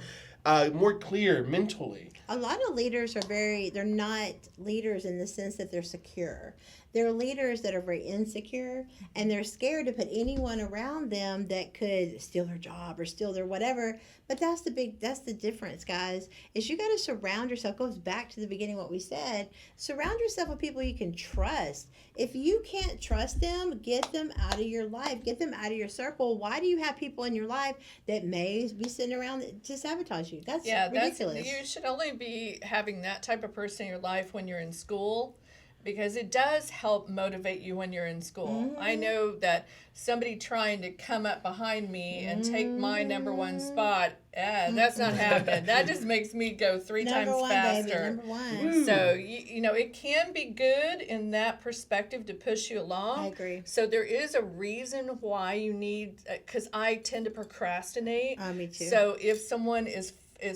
more clear mentally. A lot of leaders they're not leaders in the sense that they're secure. They're leaders that are very insecure, and they're scared to put anyone around them that could steal their job or steal their whatever. But that's the difference, guys, is you got to surround yourself. Goes back to the beginning, what we said. Surround yourself with people you can trust. If you can't trust them, get them out of your life. Get them out of your circle. Why do you have people in your life that may be sitting around to sabotage you? That's ridiculous. You should only be having that type of person in your life when you're in school, because it does help motivate you when you're in school. I know that somebody trying to come up behind me and take my number one spot, that's not happening. That just makes me go three times faster. Number one. So, it can be good in that perspective to push you along. I agree. So there is a reason why you need, because I tend to procrastinate. Me too. So if someone is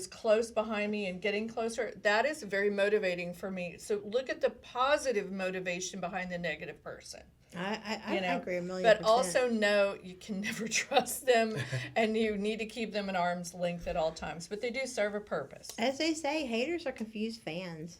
close behind me and getting closer, that is very motivating for me. So look at the positive motivation behind the negative person. I agree 1,000,000%. But also know you can never trust them, and you need to keep them at arm's length at all times. But they do serve a purpose. As they say, haters are confused fans.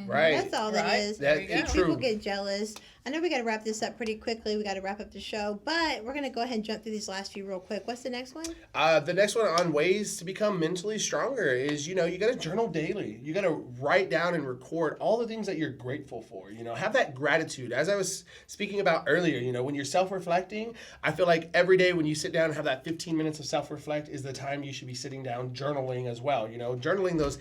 Right. That's all that Right. is. There you That's go. true. People get jealous. I know we got to wrap this up pretty quickly. We got to wrap up the show, but we're going to go ahead and jump through these last few real quick. What's the next one? The next one on ways to become mentally stronger is, you got to journal daily. You got to write down and record all the things that you're grateful for. Have that gratitude. As I was speaking about earlier, when you're self-reflecting, I feel like every day when you sit down and have that 15 minutes of self-reflect is the time you should be sitting down journaling as well. Journaling those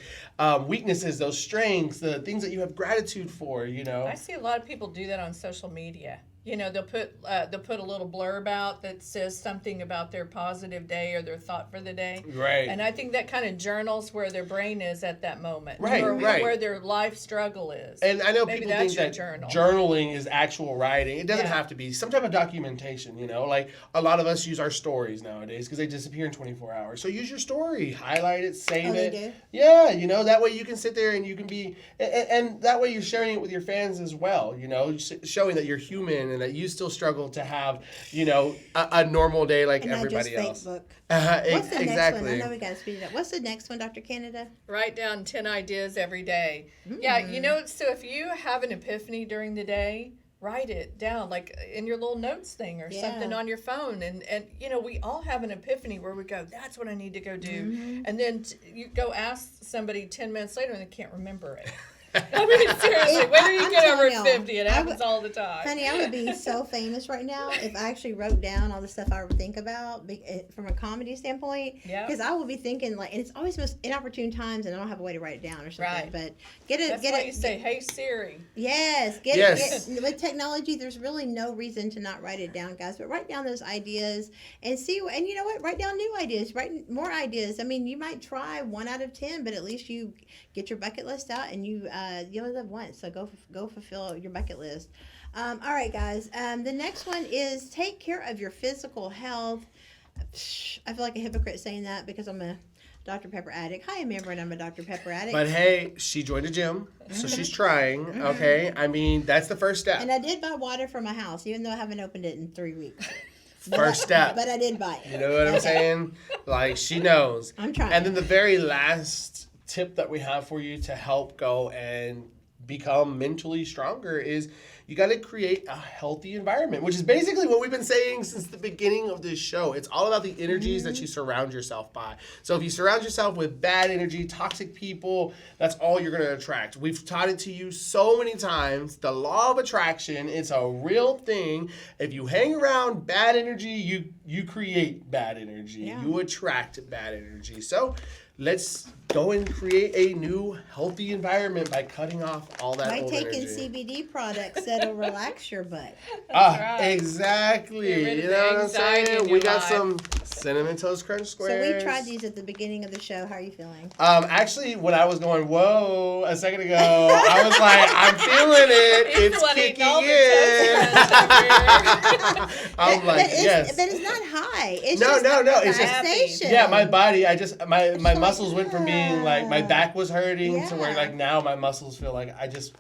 weaknesses, those strengths, the things that you have gratitude for. I see a lot of people do that on social media. They'll put a little blurb out that says something about their positive day or their thought for the day. Right. And I think that kind of journals where their brain is at that moment. Right, or right. where their life struggle is. And I know Maybe people that's think your that journal. journaling is actual writing. It doesn't Yeah. have to be. Some type of documentation, Like a lot of us use our stories nowadays because they disappear in 24 hours. So use your story, highlight it, save Oh, they it. do? Yeah, that way you can sit there and you can be, and that way you're sharing it with your fans as well, showing that you're human and that you still struggle to have, a normal day like And everybody not else. just Facebook. What's the Exactly. next one? I know we got to speed it up. What's the next one, Dr. Canada? Write down 10 ideas every day. Yeah, so if you have an epiphany during the day, write it down, like in your little notes thing or something on your phone. And we all have an epiphany where we go, that's what I need to go do. And then you go ask somebody 10 minutes later and they can't remember it. I mean, seriously, when do you I'm get over telling y'all, 50? It happens all the time. Honey, I would be so famous right now if I actually wrote down all the stuff I would think about from a comedy standpoint. Yeah. Because I will be thinking, and it's always most inopportune times, and I don't have a way to write it down or something. Right. But That's why you say, hey, Siri. Yes, Yes. with technology, there's really no reason to not write it down, guys. But write down those ideas and see. And you know what? Write down new ideas. Write more ideas. I mean, you might try 1 out of 10, but at least you get your bucket list out, and you only live once, so go fulfill your bucket list. All right, guys. The next one is take care of your physical health. I feel like a hypocrite saying that because I'm a Dr. Pepper addict. Hi, Amber, and I'm a Dr. Pepper addict. But hey, she joined a gym, so she's trying, okay? I mean, that's the first step. And I did buy water for my house, even though I haven't opened it in 3 weeks. First step. But I did buy it. You know what I'm saying? Like, she knows. I'm trying. And then the very last tip that we have for you to help go and become mentally stronger is you got to create a healthy environment, which is basically what we've been saying since the beginning of this show. It's all about the energies that you surround yourself by. So if you surround yourself with bad energy, toxic people, that's all you're going to attract. We've taught it to you so many times. The law of attraction, it's a real thing. If you hang around bad energy, you create bad energy. Yeah. You attract bad energy. So let's go and create a new healthy environment by cutting off all that By old taking energy. CBD products that'll relax your butt. right. Exactly. Get rid of You the know what I'm anxiety in saying? your We got life. some cinnamon toast crunch squares. So we tried these at the beginning of the show. How are you feeling? Actually, when I was going, whoa, a second ago, I was like, I'm feeling it. He's the It's one eating kicking all the in. toast crunch over I'm like, but yes. But it's not high. It's No, just no, no, it's just- relaxation. Yeah, my body, my like, muscles went from being like, my back was hurting to where Yeah. like now my muscles feel like I just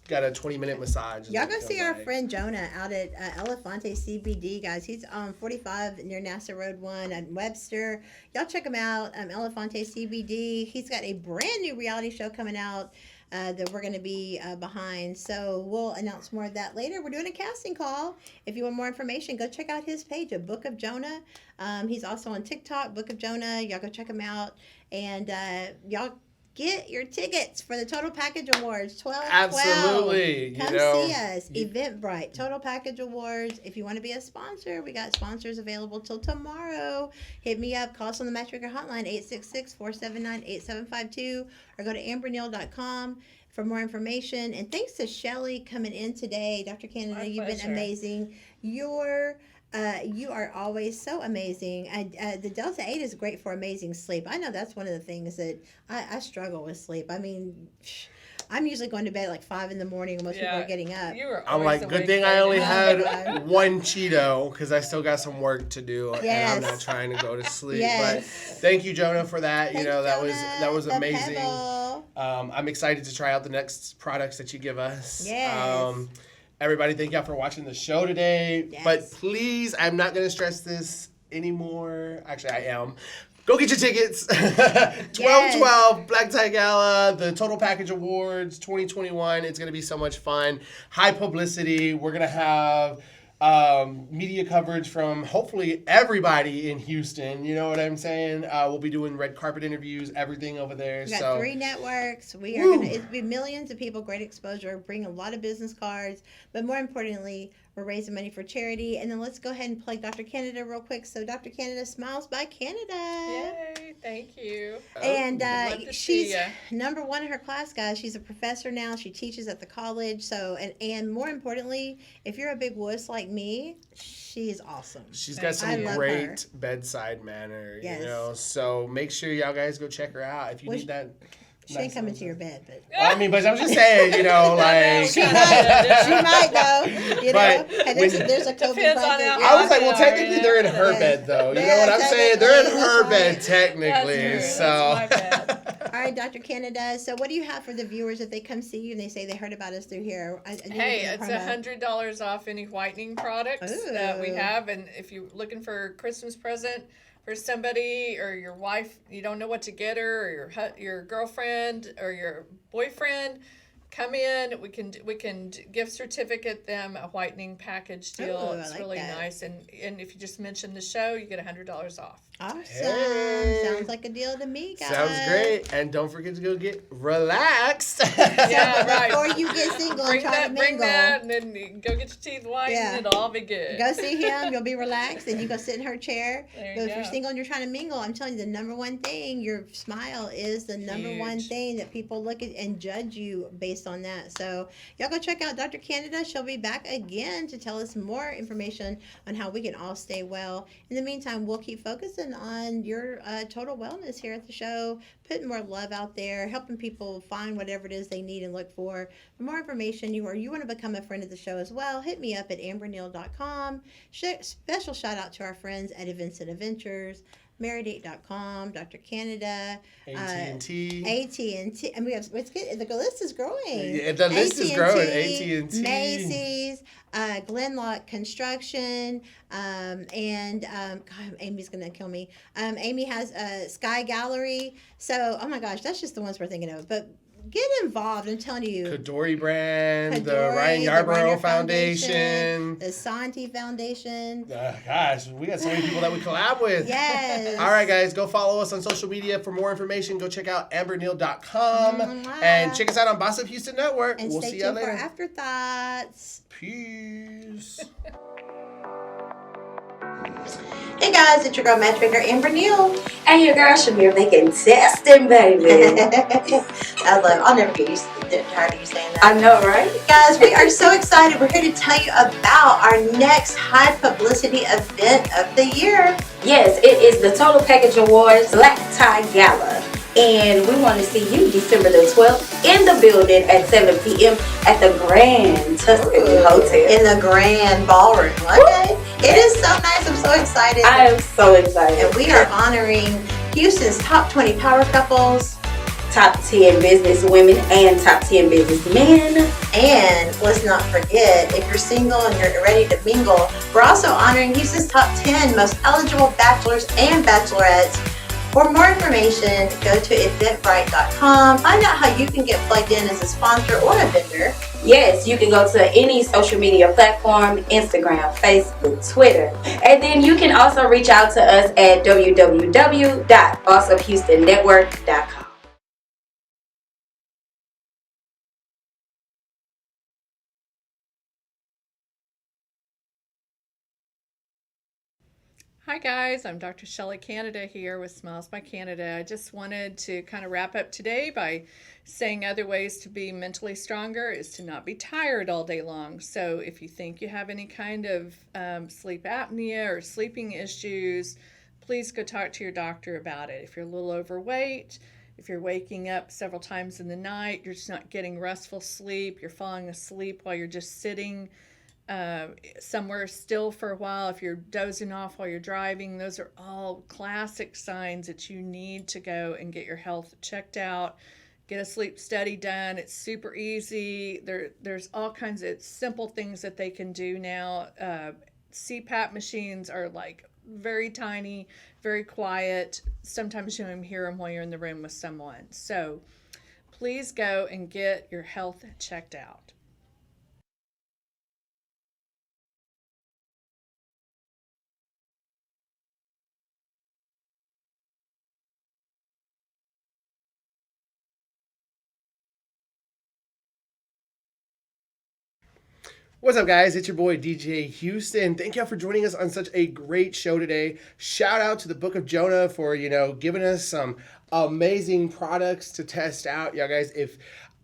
got a 20-minute massage. Y'all It go feels see our like. friend Jonah out at Elefante CBD, guys. He's on 45 near NASA Road 1 at Webster. Y'all check him out, Elefante CBD. He's got a brand new reality show coming out that we're going to be behind. So we'll announce more of that later. We're doing a casting call. If you want more information, go check out his page, A Book of Jonah. He's also on TikTok, Book of Jonah. Y'all go check him out. And y'all get your tickets for the Total Package Awards 12/12. Absolutely. Come You know, see us. Eventbrite, Total Package Awards. If you want to be a sponsor, we got sponsors available till tomorrow. Hit me up. Call us on the Matchmaker hotline, 866-479-8752, or go to amberneal.com for more information. And thanks to Shelly coming in today. Dr. Canada, My you've been pleasure. amazing. You are always so amazing. The Delta 8 is great for amazing sleep. I know that's one of the things that I struggle with sleep. I mean, I'm usually going to bed at like 5 in the morning when most people are getting up. You were I'm always like, good awake thing I late only at night. had one Cheeto because I still got some work to do and Yes. I'm not trying to go to sleep. Yes. But thank you, Jonah, for that. Thanks, that Jonah, was the amazing. Pebble. I'm excited to try out the next products that you give us. Yes. Everybody, thank y'all for watching the show today. Yes. But please, I'm not going to stress this anymore. Actually, I am. Go get your tickets. 12/12 Black Tie Gala, the Total Package Awards 2021. It's going to be so much fun. High publicity. We're going to have media coverage from hopefully everybody in Houston. You know what I'm saying? We'll be doing red carpet interviews, everything over there. We got So 3 networks. We are going to, it'll be millions of people, great exposure, bring a lot of business cards, but more importantly, we're raising money for charity. And then let's go ahead and plug Dr. Canada real quick. So Dr. Canada, Smiles by Canada. Yay, thank you. And Love to she's see ya. number 1 in her class, guys. She's a professor now. She teaches at the college. So, and more importantly, if you're a big wuss like me, she's awesome. she's got I some love great bedside manner, Yes. you know. So make sure y'all guys go check her out if you Well, need that. She ain't coming to your bed, but Well, I mean, but I'm just saying, you know, like. she might though. You know, But hey, when- there's a COVID Depends on blanket. how I was like, well, Yeah, technically yeah. they're in her Yeah. bed, though. You Yeah, know what I'm saying? They're in technically, her that's bed, right. technically. That's true. So. That's my bad. All right, Dr. Canada. So, what do you have for the viewers if they come see you and they say they heard about us through here? I need to Hey, get a it's promo. $100 off any whitening products that we Ooh. have, and if you're looking for a Christmas present for somebody or your wife, you don't know what to get her, or your girlfriend or your boyfriend, come in. We can gift certificate them a whitening package deal. Ooh, I It's like really that. nice, and if you just mention the show, you get $100 off. Awesome. Hey. Sounds like a deal to me, guys. Sounds great. And don't forget to go get relaxed. Yeah, right. Before you get single and Bring try to that, bring mingle, that, and then you go get your teeth whitened. Yeah. It'll all be good. go see him. You'll be relaxed, and you go sit in her chair. There But you if you're go. single and you're trying to mingle, I'm telling you, the number one thing, your smile is the number one Huge. thing that people look at and judge you based on that. So y'all go check out Dr. Canada. She'll be back again to tell us more information on how we can all stay well. In the meantime, we'll keep focusing on your total wellness here at the show, putting more love out there, helping people find whatever it is they need and look for. For more information, you want to become a friend of the show as well, hit me up at amberneal.com. Special shout out to our friends at Events and Adventures, Marydate.com, Dr. Canada, AT&T. AT&T. And we have, it's good. The list is growing. Yeah, the list is growing. AT&T. Macy's, Glenlock Construction, and God, Amy's gonna kill me. Amy has Sky Gallery. So, oh my gosh, that's just the ones we're thinking of. But get involved. I'm telling you. Kadori brand, the Kadori, Ryan the Yarborough Ryan Foundation. the Santi Foundation. Gosh, we got so many people that we collab with. Yes. All right, guys, go follow us on social media for more information. Go check out amberneal.com and check us out on Boss Up Houston Network. And We'll stay see y'all tuned for later. Afterthoughts. Peace. Hey guys, it's your girl Matchmaker Amber Neal. And your girl Shamir making testing, baby. I'll never get used to tired of you saying that. I know, right? Guys, we are so excited. We're here to tell you about our next high publicity event of the year. Yes, it is the Total Package Awards Black Tie Gala. And we want to see you December the 12th in the building at 7 p.m. at the Grand Tuscany Hotel. In the Grand Ballroom. Okay. It is so nice. I'm so excited. I am so excited. And we are honoring Houston's top 20 power couples. Top 10 business women and top 10 businessmen. And let's not forget, if you're single and you're ready to mingle, we're also honoring Houston's top 10 most eligible bachelors and bachelorettes. For more information, go to eventbrite.com. Find out how you can get plugged in as a sponsor or a vendor. Yes, you can go to any social media platform, Instagram, Facebook, Twitter. And then you can also reach out to us at www.bossofhoustonnetwork.com. Hi guys, I'm Dr. Shelley Canada here with Smiles by Canada. I just wanted to kind of wrap up today by saying other ways to be mentally stronger is to not be tired all day long. So if you think you have any kind of sleep apnea or sleeping issues, please go talk to your doctor about it. If you're a little overweight, if you're waking up several times in the night, you're just not getting restful sleep, you're falling asleep while you're just sitting somewhere still for a while, if you're dozing off while you're driving, those are all classic signs that you need to go and get your health checked out, get a sleep study done. It's super easy. There's all kinds of simple things that they can do now. CPAP machines are like very tiny, very quiet. Sometimes you don't hear them while you're in the room with someone. So please go and get your health checked out. What's up, guys? It's your boy DJ Houston. Thank y'all for joining us on such a great show today. Shout out to the Book of Jonah for, giving us some amazing products to test out. Y'all guys,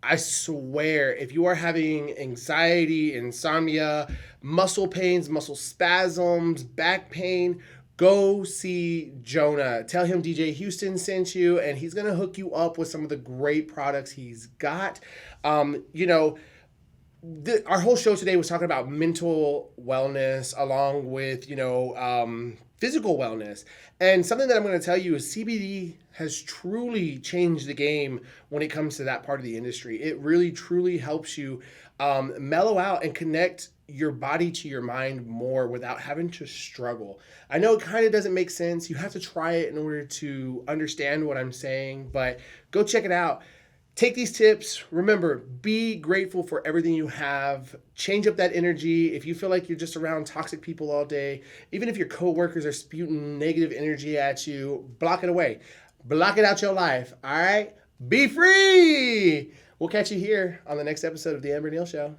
I swear, if you are having anxiety, insomnia, muscle pains, muscle spasms, back pain, go see Jonah. Tell him DJ Houston sent you, and he's going to hook you up with some of the great products he's got. Our whole show today was talking about mental wellness along with, physical wellness. And something that I'm going to tell you is CBD has truly changed the game when it comes to that part of the industry. It really, truly helps you mellow out and connect your body to your mind more without having to struggle. I know it kind of doesn't make sense. You have to try it in order to understand what I'm saying, but go check it out. Take these tips. Remember, be grateful for everything you have. Change up that energy. If you feel like you're just around toxic people all day, even if your coworkers are spewing negative energy at you, block it away. Block it out your life, all right? Be free! We'll catch you here on the next episode of The Amber Neal Show.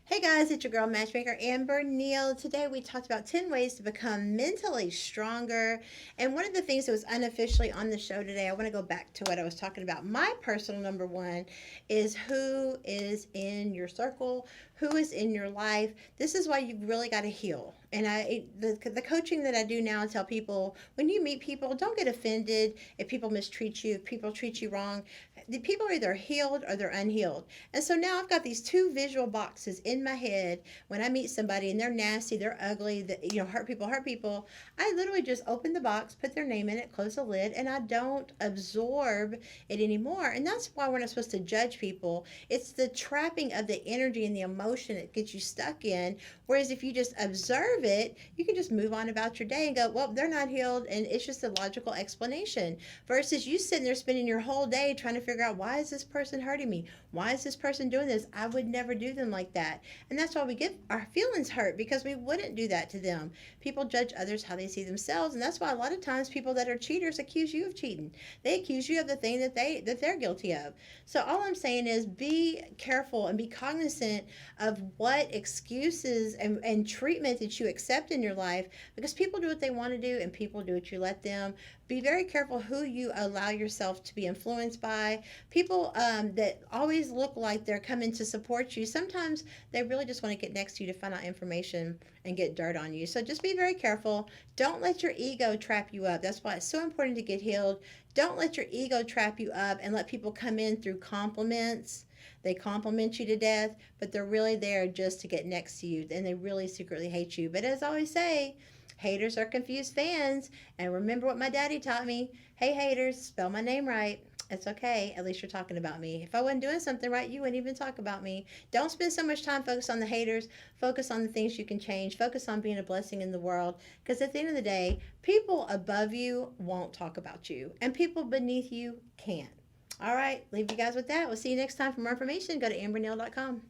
Hey guys, it's your girl matchmaker Amber Neal. Today we talked about 10 ways to become mentally stronger. And one of the things that was unofficially on the show today, I want to go back to what I was talking about. My personal number one is who is in your circle, who is in your life. This is why you've really got to heal. And the coaching that I do now, I tell people, when you meet people, don't get offended if people mistreat you, if people treat you wrong. The people are either healed or they're unhealed. And so now I've got these two visual boxes in my head. When I meet somebody and they're nasty, they're ugly, hurt people, I literally just open the box, put their name in it, close the lid, and I don't absorb it anymore. And that's why we're not supposed to judge people. It's the trapping of the energy and the emotion that gets you stuck in. Whereas if you just observe it, you can just move on about your day and go, well, they're not healed, and it's just a logical explanation. Versus you sitting there spending your whole day trying to figure out, why is this person hurting me? Why is this person doing this? I would never do them like that. And that's why we get our feelings hurt, because we wouldn't do that to them. People judge others how they see themselves, and that's why a lot of times people that are cheaters accuse you of cheating. They accuse you of the thing that they're guilty of. So all I'm saying is be careful and be cognizant of what excuses and treatment that you accept in your life, because people do what they want to do and people do what you let them. Be very careful who you allow yourself to be influenced by. People that always look like they're coming to support you, sometimes they really just want to get next to you to find out information and get dirt on you. So just be very careful. Don't let your ego trap you up. That's why it's so important to get healed. Don't let your ego trap you up and let people come in through compliments. They compliment you to death, but they're really there just to get next to you, and they really secretly hate you. But as I always say, haters are confused fans. And remember what my daddy taught me. Hey, haters, spell my name right. It's okay. At least you're talking about me. If I wasn't doing something right, you wouldn't even talk about me. Don't spend so much time focused on the haters. Focus on the things you can change. Focus on being a blessing in the world. Because at the end of the day, people above you won't talk about you, and people beneath you can. All right. Leave you guys with that. We'll see you next time. For more information, go to amberneal.com.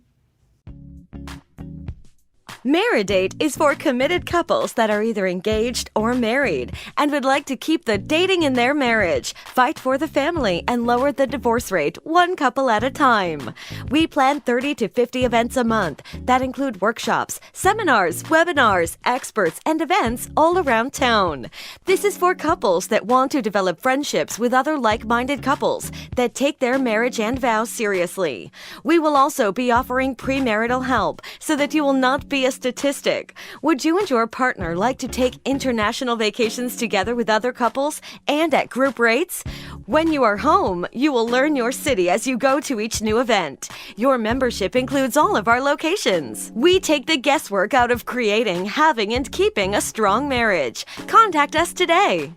Maridate is for committed couples that are either engaged or married and would like to keep the dating in their marriage, fight for the family, and lower the divorce rate one couple at a time. We plan 30 to 50 events a month that include workshops, seminars, webinars, experts, and events all around town. This is for couples that want to develop friendships with other like-minded couples that take their marriage and vows seriously. We will also be offering premarital help so that you will not be a statistic. Would you and your partner like to take international vacations together with other couples and at group rates? When you are home, you will learn your city as you go to each new event. Your membership includes all of our locations. We take the guesswork out of creating, having, and keeping a strong marriage. Contact us today.